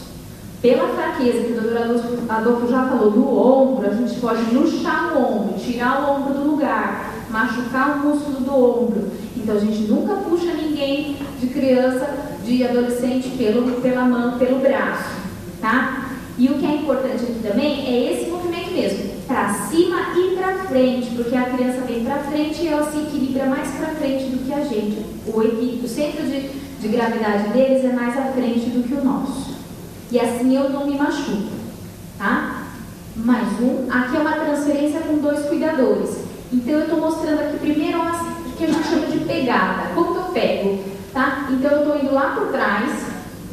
pela fraqueza, que o doutor Adolfo já falou, do ombro, a gente pode luxar o ombro, tirar o ombro do lugar, machucar o músculo do ombro. Então, a gente nunca puxa ninguém de criança, de adolescente, pela mão, pelo braço, tá? E o que é importante aqui também é esse movimento mesmo, para cima e para frente, porque a criança vem para frente e ela se equilibra mais para frente do que a gente. O centro de gravidade deles é mais à frente do que o nosso. E assim eu não me machuco, tá? Mais um. Aqui é uma transferência com 2 cuidadores. Então eu estou mostrando aqui primeiro o que a gente chama de pegada. Como que eu pego, tá? Então eu estou indo lá por trás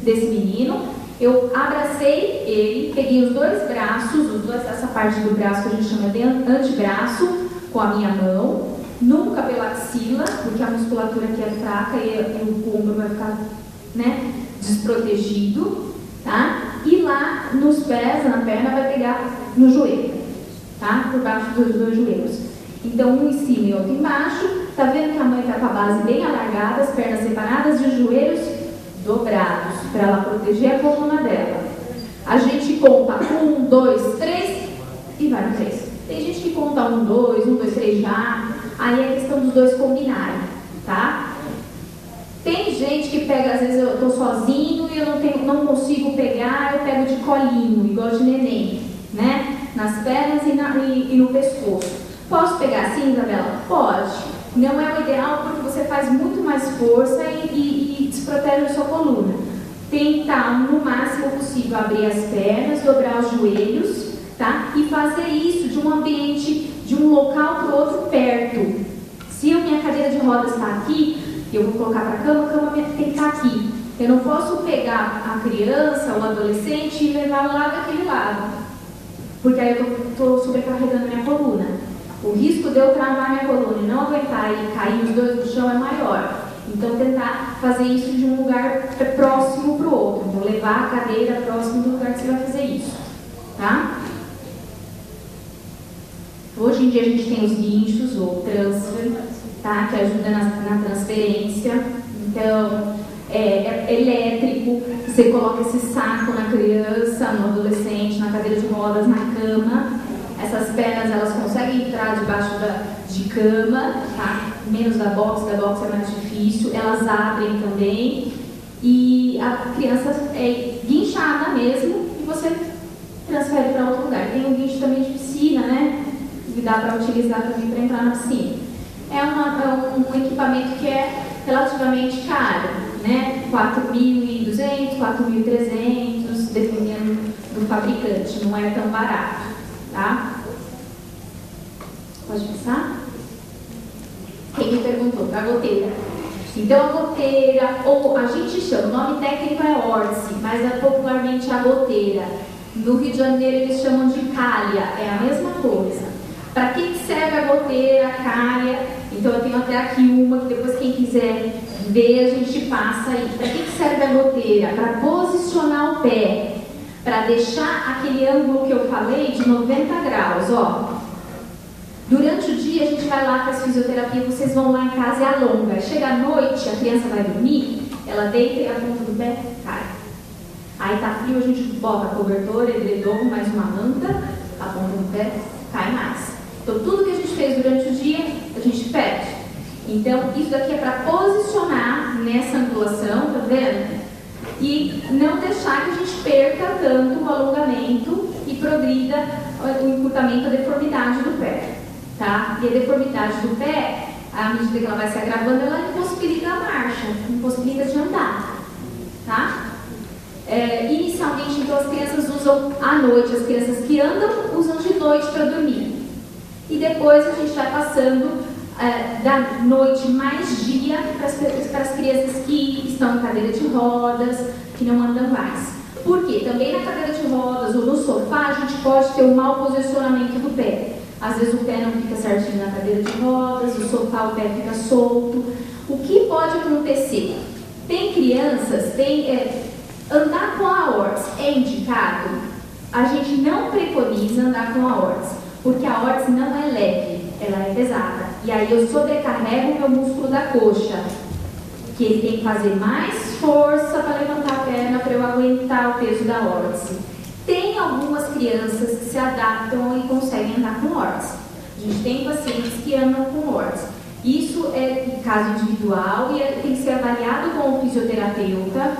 desse menino. Eu abracei ele, peguei os 2 braços, essa parte do braço que a gente chama de antebraço, com a minha mão. Nunca pela axila, porque a musculatura aqui é fraca e o ombro vai ficar, né, desprotegido. Tá? E lá nos pés, na perna, vai pegar no joelho, tá? Por baixo dos 2 joelhos. Então, um em cima e outro embaixo. Tá vendo que a mãe tá com a base bem alargada, as pernas separadas e os joelhos dobrados, para ela proteger a coluna dela. A gente conta 1, 2, 3 e vai no 3. Tem gente que conta 1, 2, 1, 2, 3 já. Aí é questão dos 2 combinarem, tá? Tem gente que pega, às vezes eu estou sozinho e eu não consigo pegar, eu pego de colinho, igual de neném, né? Nas pernas e no pescoço. Posso pegar assim, Isabela? Pode. Não é o ideal porque você faz muito mais força e desprotege a sua coluna. Tentar, no máximo possível, abrir as pernas, dobrar os joelhos, tá? E fazer isso de um ambiente, de um local para o outro perto. Se a minha cadeira de rodas está aqui, eu vou colocar para a cama tem que estar aqui. Eu não posso pegar a criança ou o adolescente e levar lá daquele lado, porque aí eu estou sobrecarregando a minha coluna. O risco de eu travar minha coluna e não aguentar e cair os 2 no chão é maior. Então, tentar fazer isso de um lugar próximo para o outro. Então, levar a cadeira próximo do lugar que você vai fazer isso, tá? Hoje em dia a gente tem os guinchos ou transfer, tá? Que ajuda na transferência. Então, é elétrico, você coloca esse saco na criança, no adolescente, na cadeira de rodas, na cama. Essas pernas, elas conseguem entrar debaixo de cama, tá? Menos da box é mais difícil. Elas abrem também. E a criança é guinchada mesmo e você transfere para outro lugar. Tem um guincho também de piscina, né? Que dá para utilizar também para entrar na piscina. É um equipamento que é relativamente caro, né? 4.200, 4.300, dependendo do fabricante, não é tão barato, tá? Pode passar? Quem me perguntou? Para a goteira. Então, a goteira, ou a gente chama, o nome técnico é órtice, mas é popularmente a goteira. No Rio de Janeiro eles chamam de calha, é a mesma coisa. Para que serve a goteira, a calha? Então eu tenho até aqui uma que depois quem quiser ver a gente passa aí. Para que serve a goteira? Para posicionar o pé, para deixar aquele ângulo que eu falei de 90 graus, ó. Durante o dia a gente vai lá para as fisioterapias, vocês vão lá em casa e alonga. Chega à noite, a criança vai dormir, ela deita e a ponta do pé cai. Aí tá frio, a gente bota cobertor, edredom, mais uma manta, a ponta do pé cai mais. Então tudo que a gente fez durante o dia, a gente perde. Então isso daqui é para posicionar nessa angulação, tá vendo? E não deixar que a gente perca tanto o alongamento e progrida o encurtamento, a deformidade do pé. Tá? E a deformidade do pé, à medida que ela vai se agravando, ela impossibilita a marcha, impossibilita de andar. Tá? Inicialmente, então, as crianças usam à noite, as crianças que andam usam de noite para dormir. E depois a gente vai passando da noite mais dia para as crianças que estão em cadeira de rodas, que não andam mais. Por quê? Também na cadeira de rodas ou no sofá, a gente pode ter um mau posicionamento do pé. às vezes o pé não fica certinho na cadeira de rodas, o sofá, o pé fica solto. O que pode acontecer? Tem crianças, andar com a órtese é indicado? A gente não preconiza andar com a órtese, porque a órtese não é leve, ela é pesada. E aí eu sobrecarrego o meu músculo da coxa, que ele tem que fazer mais força para levantar a perna para eu aguentar o peso da órtese. Tem algumas crianças que se adaptam e conseguem andar com órtese. A gente tem pacientes que andam com órtese. Isso é caso individual e tem que ser avaliado com o fisioterapeuta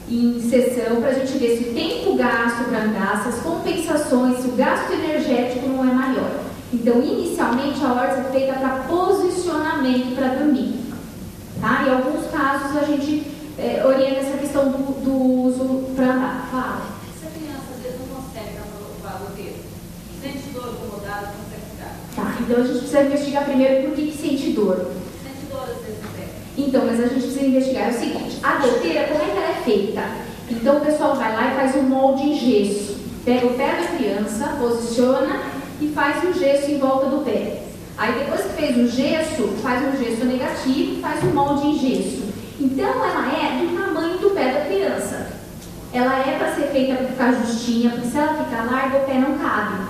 em sessão para a gente ver se o tempo gasto para andar, se as compensações, se o gasto energético não é maior. Então, inicialmente, a órtese é feita para posicionamento para dormir. Tá? Em alguns casos, a gente orienta essa questão do uso para andar. Fala. Se a criança, às vezes, não consegue dar o roteiro, sente dor incomodada, não consegue ficar. Tá, então a gente precisa investigar primeiro por que sente dor. Sente dor, às vezes, no pé. Então, mas a gente precisa investigar o seguinte, a goteira, como é que ela é feita? Então, o pessoal vai lá e faz um molde em gesso. Pega o pé da criança, posiciona e faz um gesso em volta do pé. Aí, depois que fez o gesso, faz um gesso negativo e faz um molde em gesso. Então, ela é do tamanho do pé da criança. Ela é para ser feita para ficar justinha, porque se ela ficar larga, o pé não cabe,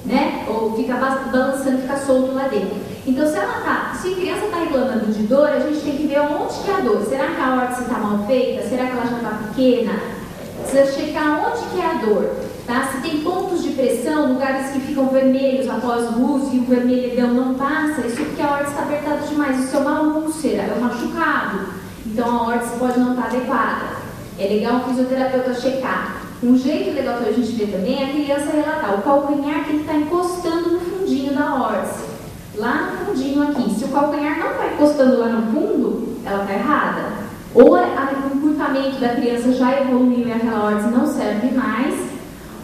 né? Ou fica balançando, fica solto lá dentro. Então, se a criança está reclamando de dor, a gente tem que ver onde que é a dor. Será que a órtese está mal feita? Será que ela já está pequena? Precisa checar onde que é a dor. Tá? Se tem pontos de pressão, lugares que ficam vermelhos após o uso e o vermelhidão não passa, isso porque a órtese está apertada demais. Isso é uma úlcera, é um machucado. Então, a órtese pode não estar adequada. É legal o fisioterapeuta checar. Um jeito legal que a gente vê também é a criança relatar. O calcanhar tem que estar encostando no fundinho da órtese. Lá no fundinho aqui. Se o calcanhar não está encostando lá no fundo, ela está errada. Ou o encurtamento da criança já evoluiu e aquela órtese não serve mais,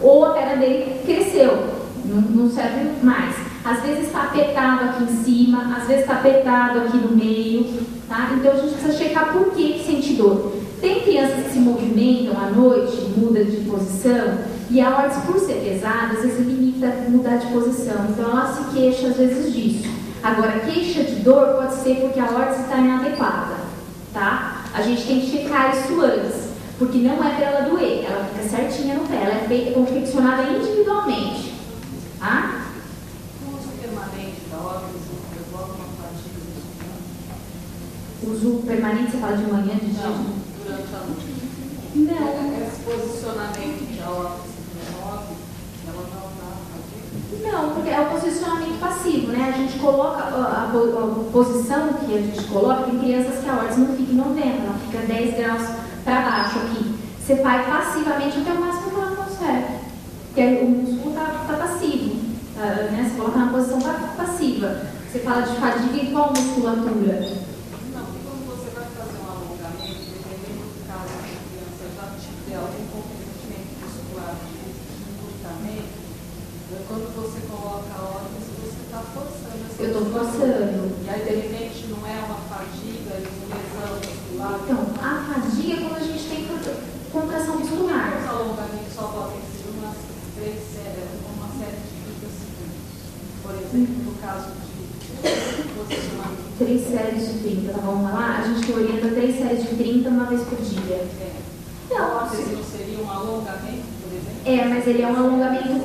ou a perna dele cresceu, não serve mais. Às vezes está apertado aqui em cima, às vezes está apertado aqui no meio, tá? Então a gente precisa checar por que sente dor. Tem crianças que se movimentam à noite, muda de posição, e a órtese, por ser pesada, às vezes limita mudar de posição. Então ela se queixa às vezes disso. Agora, queixa de dor pode ser porque a órtese está inadequada, tá? A gente tem que checar isso antes, porque não é para ela doer, ela fica certinha no pé, ela é feita, confeccionada individualmente, tá? O uso permanente da órtese provoca uma fadiga do Uso permanente, você fala de manhã, de dia? Não, durante a noite. Não. Esse posicionamento da órtese remove, ela não dá fadiga? Não, porque é o posicionamento passivo, né? A gente coloca a posição que a gente coloca, tem crianças que a órtese não fica em 90, ela fica 10 graus para baixo aqui. Você vai passivamente até o máximo que ela consegue. Porque o músculo está passivo, né? Você coloca na posição passiva. Você fala de fadiga em qual musculatura? Não, porque quando você vai fazer um alongamento, dependendo do caso que a criança já tiver algum comprometimento muscular de encurtamento, quando você coloca a órtese, você está forçando essa Eu estou musculatura. forçando. E aí, de repente, não é uma fadiga, é uma lesão muscular. Então, a fadiga é quando a gente tem contração muscular. Os alongamentos só podem ser uma série de 30 segundos. Por exemplo, no caso de posicionamento. 3 séries de 30, tá bom? Lá a gente orienta 3 séries de 30 uma vez por dia. Então, Órtese não seria um alongamento, por exemplo? mas ele é um alongamento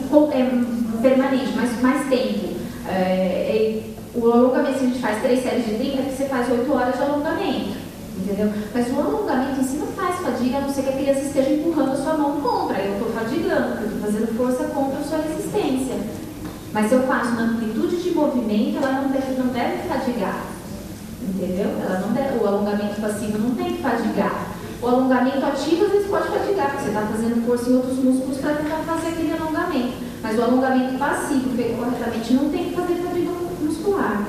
permanente, mais tempo. O alongamento, se a gente faz 3 séries de 30, é que você faz 8 horas de alongamento, entendeu? Mas o alongamento em si não faz fadiga, a não ser que a criança esteja empurrando a sua mão contra. Eu estou fadigando, eu estou fazendo força contra a sua resistência. Mas se eu faço na amplitude de movimento, ela não deve fadigar, entendeu? O alongamento passivo não tem que fadigar. O alongamento ativo às vezes pode fadigar, porque você está fazendo força em outros músculos para tentar fazer aquele alongamento. Mas o alongamento passivo, feito corretamente, não tem que fazer fadiga muscular,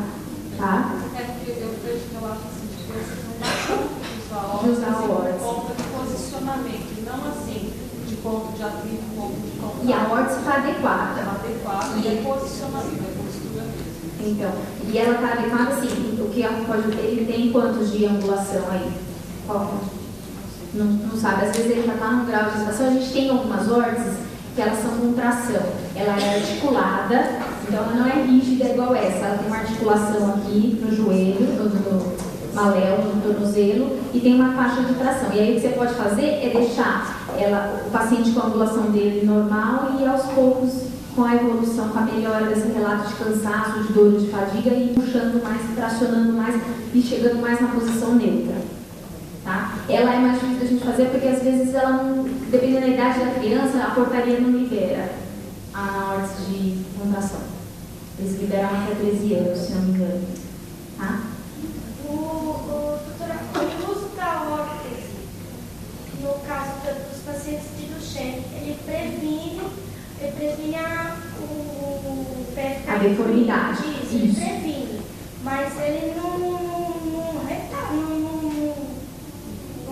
tá? É porque eu vejo que eu acho assim, que vocês não dá conta De usar a órtese. de conta de posicionamento, e não assim, de ponto de atrito, ponto de contato. E a órtese está adequada. Adequado, e é posicionamento, é postura mesmo. Então, e ela está adequada assim, o que ele tem quantos de angulação aí? Qual? Não sabe, às vezes ele já está num grau de estação. A gente tem algumas órteses que elas são com tração. Ela é articulada, Então ela não é rígida igual essa, ela tem uma articulação aqui no joelho, no maléolo, no tornozelo, e tem uma faixa de tração. E aí o que você pode fazer é deixar o paciente com a angulação dele normal e aos poucos, com a evolução, com a melhora desse relato de cansaço, de dor, de fadiga, e puxando mais, tracionando mais e chegando mais na posição neutra. Tá? Ela é mais difícil da gente fazer porque às vezes ela não, dependendo da idade da criança, a portaria não libera a órtese de contração. Eles liberam até 13 anos, se não me engano. Tá? Doutora, o uso da órtese, no caso dos pacientes de Duchenne, ele previne o pé ficar... A deformidade. Isso, ele previne. Mas ele não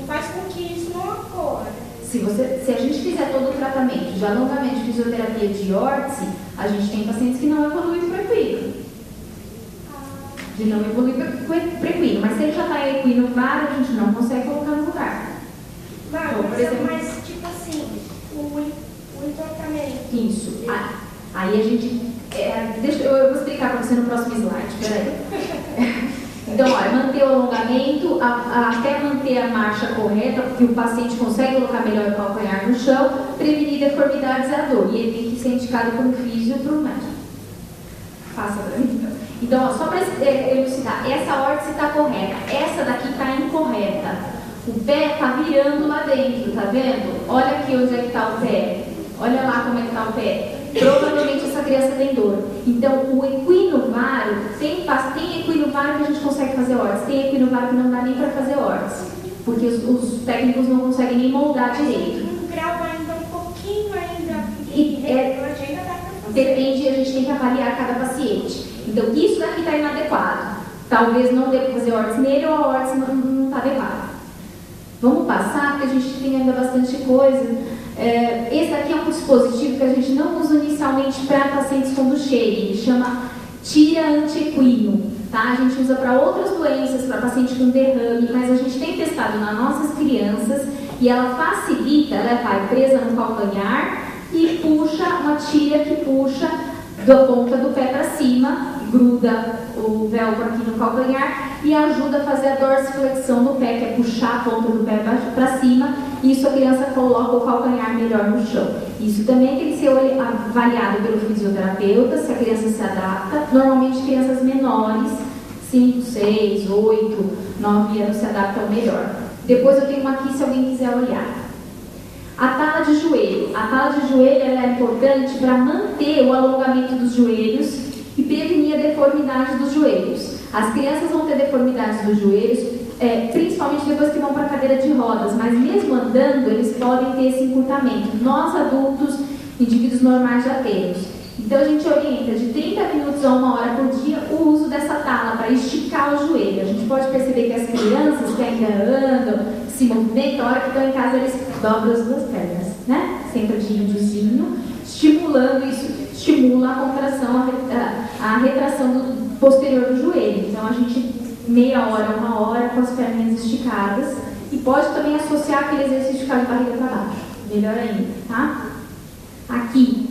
faz com que isso não ocorra. Se a gente fizer todo o tratamento de alongamento, de fisioterapia de órtese, a gente tem pacientes que não evoluem para equino. De não evoluir para equino. Mas se ele já está em equino varo, a gente não consegue colocar no lugar. Mas tipo assim, o entortamento. Isso. Aí a gente... eu vou explicar para você no próximo slide. Peraí. Então, olha, manter o alongamento até manter a marcha correta, porque o paciente consegue colocar melhor o calcanhar no chão, prevenir deformidades e a dor. E ele tem que ser indicado por um físio e por um médico. Faça para mim. Então, ó, só para elucidar, essa órtese está correta, essa daqui está incorreta. O pé está virando lá dentro, tá vendo? Olha aqui onde é que está o pé. Olha lá como é que está o pé. Provavelmente essa criança tem dor. Então, o equinovaro, tem equinovaro que a gente consegue fazer órtese, tem equinovaro que não dá nem para fazer órtese, porque os técnicos não conseguem nem moldar direito. Um grau ainda, um pouquinho ainda, ainda dá para fazer. Depende, a gente tem que avaliar cada paciente. Então, isso daqui está inadequado. Talvez não dê para fazer órtese nele ou a órtese não está adequada. Vamos passar, porque a gente tem ainda bastante coisa. Esse aqui é um dispositivo que a gente não usa inicialmente para pacientes com Duchenne, ele chama tira antiequino, tá? A gente usa para outras doenças, para paciente com derrame, mas a gente tem testado nas nossas crianças e ela facilita, ela vai presa no calcanhar e puxa uma tira que puxa da ponta do pé para cima, gruda o velcro aqui no calcanhar e ajuda a fazer a dorsiflexão do pé, que é puxar a ponta do pé para cima. Isso a criança coloca o calcanhar melhor no chão. Isso também tem que ser avaliado pelo fisioterapeuta, se a criança se adapta. Normalmente crianças menores, 5, 6, 8, 9 anos se adaptam melhor. Depois eu tenho uma aqui se alguém quiser olhar. A tala de joelho. A tala de joelho ela é importante para manter o alongamento dos joelhos e prevenir a deformidade dos joelhos. As crianças vão ter deformidades dos joelhos, principalmente depois que vão para a cadeira de rodas, mas mesmo andando, eles podem ter esse encurtamento. Nós, adultos, indivíduos normais, já temos. Então, a gente orienta de 30 minutos a 1 hora por dia o uso dessa tala para esticar o joelho. A gente pode perceber que as crianças que ainda andam, se movimentam, a hora que estão em casa, eles dobram as duas pernas, né? Senta de índiozinho, estimulando isso, estimula a contração, a retração do posterior do joelho. Então, a gente, meia hora, 1 hora, com as perninhas esticadas. E pode também associar aquele exercício de ficar de barriga para baixo. Melhor ainda, tá? Aqui,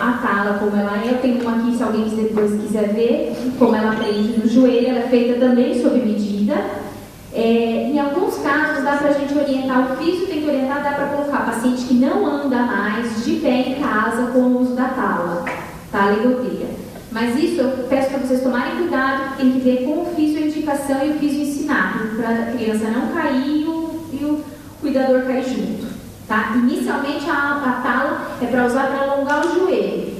a tala, como ela é, eu tenho uma aqui, se alguém depois quiser ver, como ela prende no joelho, ela é feita também sob medida. Em alguns casos, dá pra gente orientar, o físio tem que orientar, dá para colocar paciente que não anda mais de pé em casa com o uso da tala, tá? Ligoteia. Mas isso eu peço para vocês tomarem cuidado, tem que ver com o físio a indicação e o físio ensinar, para a criança não cair e o cuidador cair junto, tá? Inicialmente a tala é para usar para alongar o joelho.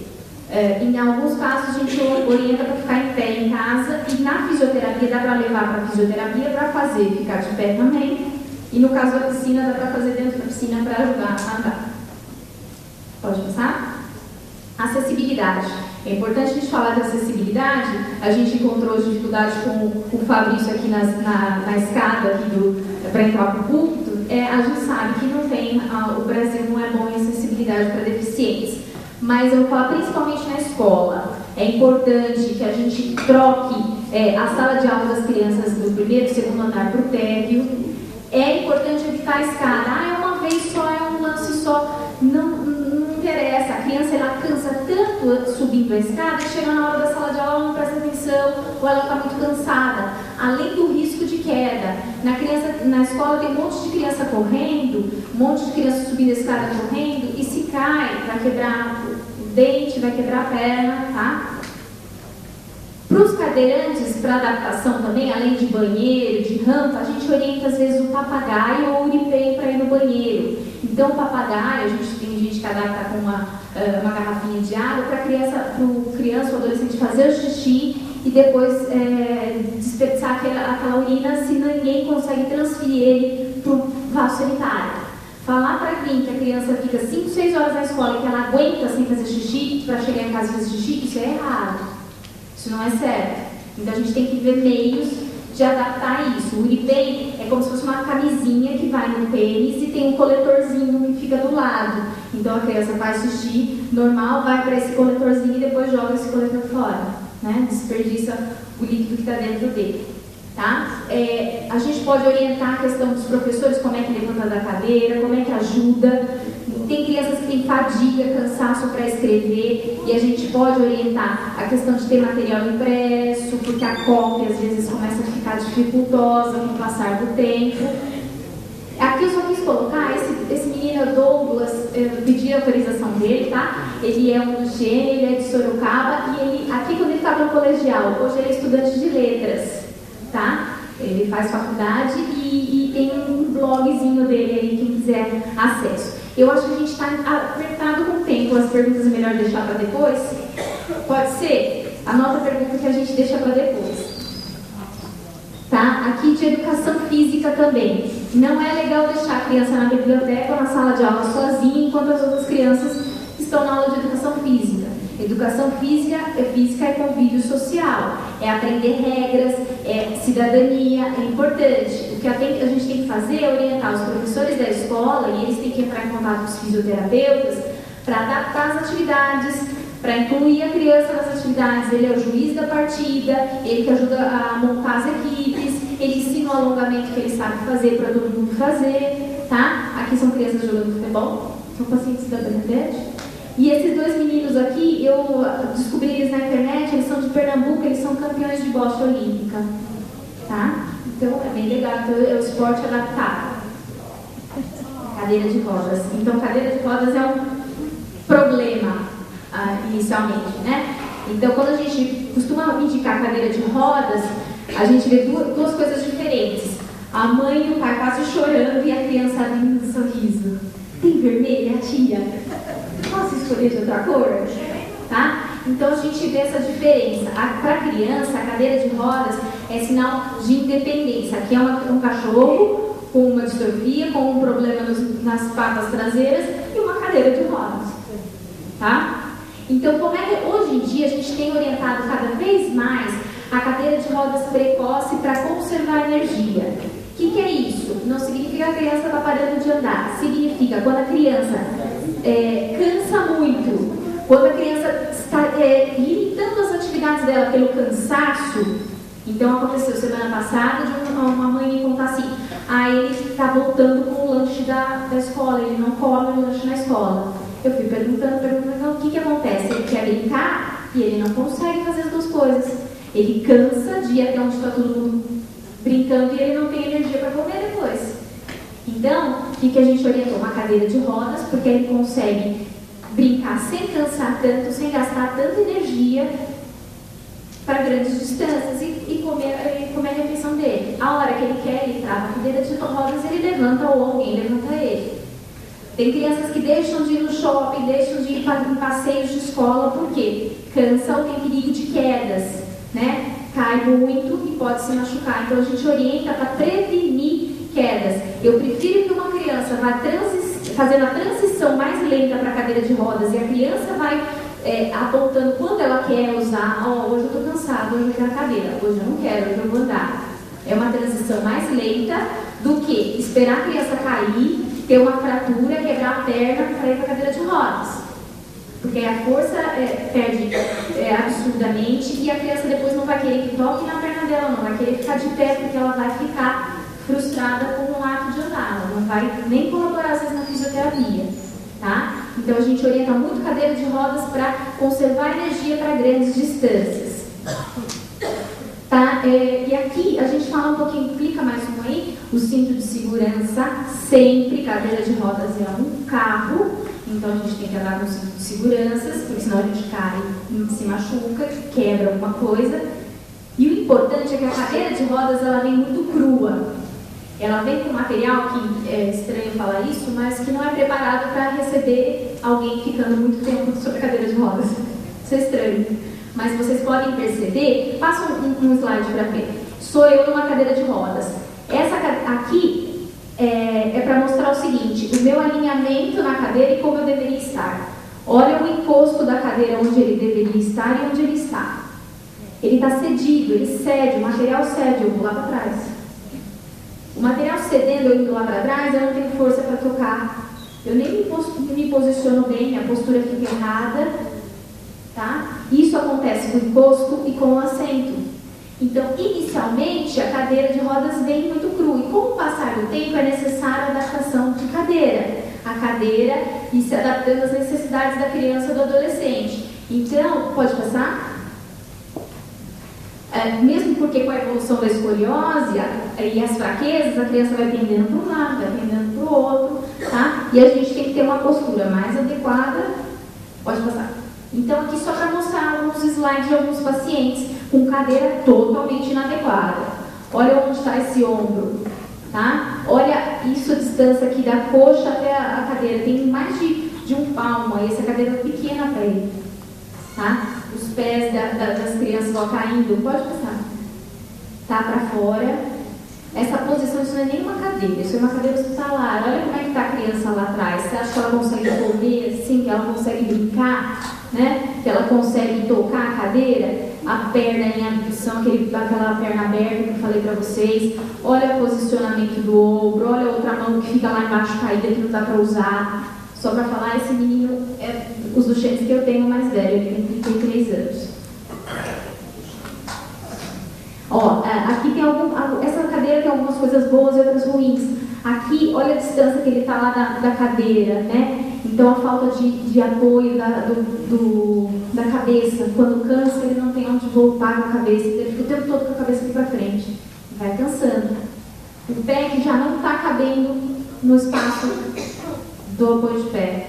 Em alguns casos a gente orienta para ficar em pé em casa e na fisioterapia dá para levar para a fisioterapia para fazer ficar de pé também. E no caso da piscina dá para fazer dentro da piscina para ajudar a andar. Pode passar? Acessibilidade. É importante a gente falar de acessibilidade. A gente encontrou dificuldade com o Fabrício aqui na escada para entrar para o púlpito. A gente sabe que não tem, o Brasil não é bom em acessibilidade para deficientes. Mas eu vou falar principalmente na escola. É importante que a gente troque a sala de aula das crianças do primeiro e segundo andar para o térreo. É importante evitar a escada. É uma vez só, é um lance só. Não interessa. a criança ela cansa tanto subindo a escada que chega na hora da sala de aula, ela não presta atenção ou ela está muito cansada, além do risco de queda. Na escola tem um monte de criança correndo, um monte de criança subindo a escada correndo, e se cai, vai quebrar o dente, vai quebrar a perna, tá? Para os cadeirantes, para adaptação também, além de banheiro, de rampa, a gente orienta às vezes o papagaio ou o Uripen para ir no banheiro. Então, o papagaio, a gente tem gente que adapta com uma garrafinha de água para o criança ou adolescente fazer o xixi e depois desperdiçar aquela urina se ninguém consegue transferir ele para o vaso sanitário. Falar para mim que a criança fica 5, 6 horas na escola e que ela aguenta sem fazer xixi para chegar em casa e fazer xixi, isso é errado. Isso não é certo. Então a gente tem que ver meios de adaptar isso. O Uripen é como se fosse uma camisinha que vai no pênis e tem um coletorzinho que fica do lado. Então a criança faz xixi normal, vai para esse coletorzinho e depois joga esse coletor fora, né? Desperdiça o líquido que está dentro dele. Tá? A gente pode orientar a questão dos professores, como é que levanta da cadeira, como é que ajuda. Tem crianças que têm fadiga, cansaço para escrever, e a gente pode orientar a questão de ter material impresso, porque a cópia às vezes começa a ficar dificultosa com o passar do tempo. Aqui eu só quis colocar, esse menino Douglas, eu pedi a autorização dele, tá? Ele é um do Gênio, ele é de Sorocaba, e ele, aqui quando ele estava no colegial, hoje ele é estudante de letras, tá? Ele faz faculdade e tem um blogzinho dele aí, quem quiser acesso. Eu acho que a gente está apertado com o tempo, as perguntas é melhor deixar para depois? Pode ser? Anota a pergunta que a gente deixa para depois. Tá? Aqui de educação física também. Não é legal deixar a criança na biblioteca ou na sala de aula sozinha enquanto as outras crianças estão na aula de educação física. Educação física é convívio social, é aprender regras, é cidadania, é importante. O que a gente tem que fazer é orientar os professores da escola, e eles têm que entrar em contato com os fisioterapeutas para adaptar as atividades, para incluir a criança nas atividades. Ele é o juiz da partida, ele que ajuda a montar as equipes, ele ensina o alongamento que ele sabe fazer para todo mundo fazer, tá? Aqui são crianças jogando futebol, são pacientes da Bernadette. E esses dois meninos aqui, eu descobri eles na internet, eles são de Pernambuco, eles são campeões de bocha olímpica, tá? Então é bem legal, então é o esporte adaptado. Cadeira de rodas. Então cadeira de rodas é um problema, inicialmente, né? Então quando a gente costuma indicar cadeira de rodas, a gente vê duas coisas diferentes. A mãe e o pai quase chorando e a criança abrindo um sorriso. Tem vermelha, tia? Posso escolher de outra cor? Tá? Então a gente vê essa diferença. Para a criança, a cadeira de rodas é sinal de independência. Aqui é um cachorro com uma distrofia, com um problema nas patas traseiras e uma cadeira de rodas. Tá? Então, como é que hoje em dia a gente tem orientado cada vez mais a cadeira de rodas precoce para conservar energia? O que é isso? Não significa que a criança está parando de andar. Significa quando a criança cansa muito, quando a criança está limitando as atividades dela pelo cansaço. Então aconteceu semana passada de uma mãe me contar assim: ele está voltando com o lanche da escola, ele não come o lanche na escola. Eu fui perguntando, o que acontece? Ele quer brincar e ele não consegue fazer as duas coisas. Ele cansa de ir até onde está todo mundo brincando e ele não tem energia para comer depois. Então, o que a gente orientou? Uma cadeira de rodas, porque ele consegue brincar sem cansar tanto, sem gastar tanta energia para grandes distâncias e comer a refeição dele. A hora que ele quer, ele trava a cadeira de rodas, ele levanta ou alguém levanta ele. Tem crianças que deixam de ir no shopping, deixam de ir em passeios de escola, por quê? Cansa ou tem perigo de quedas, né? Cai muito e pode se machucar. Então a gente orienta para prevenir quedas. Eu prefiro que uma criança vá fazendo a transição mais lenta para a cadeira de rodas e a criança vai apontando quando ela quer usar. Hoje eu estou cansada, hoje eu quero a cadeira, hoje eu não quero, hoje eu vou andar. É uma transição mais lenta do que esperar a criança cair, ter uma fratura, quebrar a perna para ir para a cadeira de rodas. Porque a força perde absurdamente e a criança depois não vai querer que toque na perna dela, não vai querer ficar de pé, porque ela vai ficar frustrada com o ato de andar, ela não vai nem colaborar às vezes na fisioterapia, tá? Então a gente orienta muito cadeira de rodas para conservar energia para grandes distâncias. Tá? E aqui a gente fala um pouquinho, clica mais um aí, o cinto de segurança, sempre, cadeira de rodas é um carro, então a gente tem que andar com cinto de segurança, porque senão a gente cai, se machuca, quebra alguma coisa. E o importante é que a cadeira de rodas ela vem muito crua. Ela vem com material que é estranho falar isso, mas que não é preparado para receber alguém ficando muito tempo sobre a cadeira de rodas. Isso é estranho. Mas vocês podem perceber, passa um slide para ver. Sou eu numa cadeira de rodas. Essa aqui é para mostrar o seguinte, o meu alinhamento na cadeira e como eu deveria estar. Olha o encosto da cadeira onde ele deveria estar e onde ele está. Ele está cedido, ele cede, o material cede, eu vou lá para trás. O material cedendo, eu indo lá para trás, eu não tenho força para tocar. Eu nem me posiciono bem, minha postura fica errada. Tá? Isso acontece com o encosto e com o assento. Então, inicialmente, a cadeira de rodas vem muito crua. E com o passar do tempo, é necessária a adaptação de cadeira. A cadeira e se adaptando às necessidades da criança ou do adolescente. Então, pode passar? Mesmo porque com a evolução da escoliose e as fraquezas, a criança vai pendendo para um lado, vai pendendo para o outro, tá? E a gente tem que ter uma postura mais adequada. Pode passar. Então, aqui só para mostrar alguns slides de alguns pacientes com cadeira totalmente inadequada. Olha onde está esse ombro, tá? Olha isso, a distância aqui da coxa até a cadeira. Tem mais de um palmo aí, essa cadeira é pequena para ele, tá? Os pés das crianças vão caindo, pode passar. Tá para fora. Essa posição, isso não é nem uma cadeira, isso é uma cadeira hospitalar. Olha como é que está a criança lá atrás. Você acha que ela consegue comer assim, que ela consegue brincar, né? Que ela consegue tocar a cadeira? A perna em abdução, aquela perna aberta que eu falei para vocês. Olha o posicionamento do ombro, olha a outra mão que fica lá embaixo caída, que não dá para usar. Só para falar, esse menino é os Duchennes que eu tenho mais velho, ele tem 33 anos. Ó, aqui tem essa cadeira tem algumas coisas boas e outras ruins. Aqui, olha a distância que ele está lá da cadeira, né? Então, a falta de apoio da cabeça. Quando cansa, ele não tem onde voltar com a cabeça. Ele fica o tempo todo com a cabeça aqui para frente. Vai cansando. O pé que já não está cabendo no espaço do apoio de pé.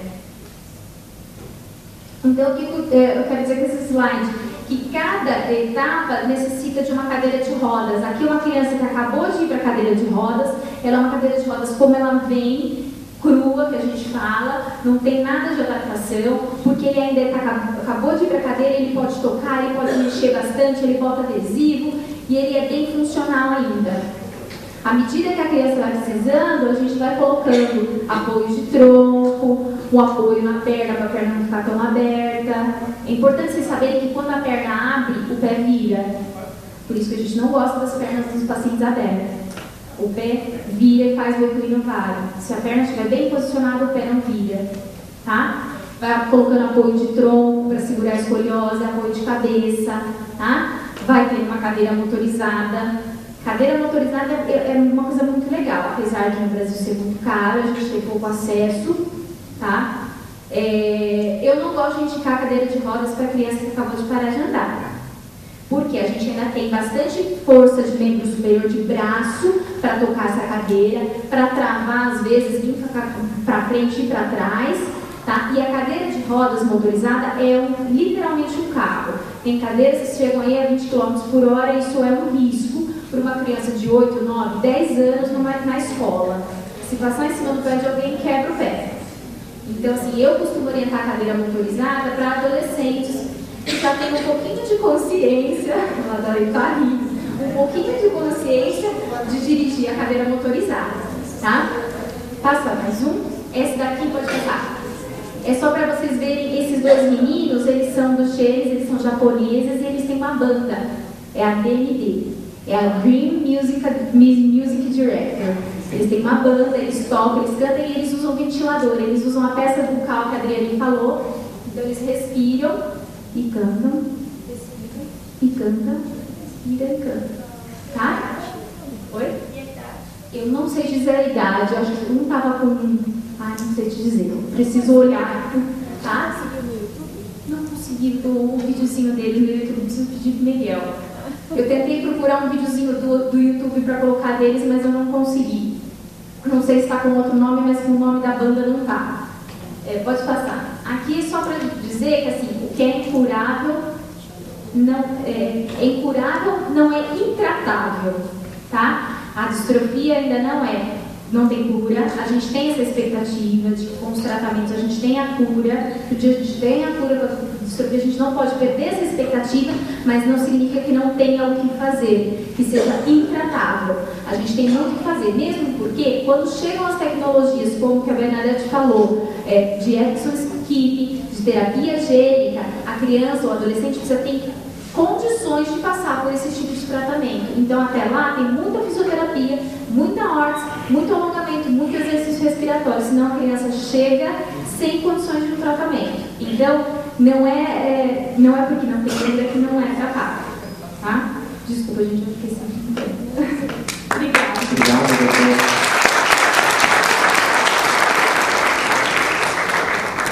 Então, o que eu quero dizer com esse slide? Que cada etapa necessita de uma cadeira de rodas. Aqui uma criança que acabou de ir para a cadeira de rodas, ela é uma cadeira de rodas como ela vem, crua, que a gente fala, não tem nada de adaptação, porque ele ainda acabou de ir para a cadeira, ele pode tocar, ele pode mexer bastante, ele bota adesivo, e ele é bem funcional ainda. À medida que a criança vai precisando, a gente vai colocando apoio de tronco, um apoio na perna para a perna não ficar tão aberta. É importante vocês saberem que quando a perna abre, o pé vira. Por isso que a gente não gosta das pernas dos pacientes abertas. O pé vira e faz o equilíbrio vale. Se a perna estiver bem posicionada, o pé não vira. Tá? Vai colocando apoio de tronco para segurar a escoliose, apoio de cabeça. Tá? Vai ter uma cadeira motorizada. Cadeira motorizada é uma coisa muito legal, apesar de no Brasil ser muito caro, a gente tem pouco acesso, tá? Eu não gosto de indicar cadeira de rodas para criança que acabou de parar de andar, porque a gente ainda tem bastante força de membro superior de braço para tocar essa cadeira, para travar, às vezes, vir para frente e para trás, tá? E a cadeira de rodas motorizada é literalmente um carro. Tem cadeiras que chegam aí a 20 km por hora e isso é um risco para uma criança de 8, 9, 10 anos na escola. Se passar em cima do pé de alguém, quebra o pé. Então, assim, eu costumo orientar a cadeira motorizada para adolescentes que já têm um pouquinho de consciência, um pouquinho de consciência de dirigir a cadeira motorizada, tá? Passa mais um. Esse daqui pode passar. É só para vocês verem, esses dois meninos, eles são Duchennes, eles são japoneses e eles têm uma banda. É a DMD. É a Dream Music Director. Eles têm uma banda, eles tocam, eles cantam e eles usam ventilador. Eles usam a peça bucal que a Adriane falou. Então eles respiram e cantam. E cantam. Respiram e cantam. Tá? Oi? Eu não sei dizer a idade. Eu acho que um estava com Ai, não sei te dizer, eu preciso olhar, tá? Conseguiu no YouTube? Não consegui o videozinho dele no YouTube, preciso pedir pro Miguel. Eu tentei procurar um videozinho do YouTube para colocar deles, mas eu não consegui. Não sei se está com outro nome, mas com o nome da banda não tá. Pode passar. Aqui é só para dizer que assim, o que é incurável não é intratável, tá? A distrofia ainda não tem cura. A gente tem essa expectativa de que com os tratamentos a gente tem a cura. No dia a gente tem a cura da distrofia, a gente não pode perder essa expectativa, mas não significa que não tenha o que fazer, que seja intratável. A gente tem muito o que fazer, mesmo porque quando chegam as tecnologias, como que a Bernadette falou, de exoskip, de terapia gênica, a criança ou o adolescente precisa ter condições de passar por esse tipo de tratamento. Então, até lá, tem muita fisioterapia, muita órtese, muito alongamento, muito exercício respiratório, senão a criança chega sem condições de um tratamento. Então, não é porque não tem cura que não é tratável, tá? Desculpa, gente, eu fiquei sem tempo.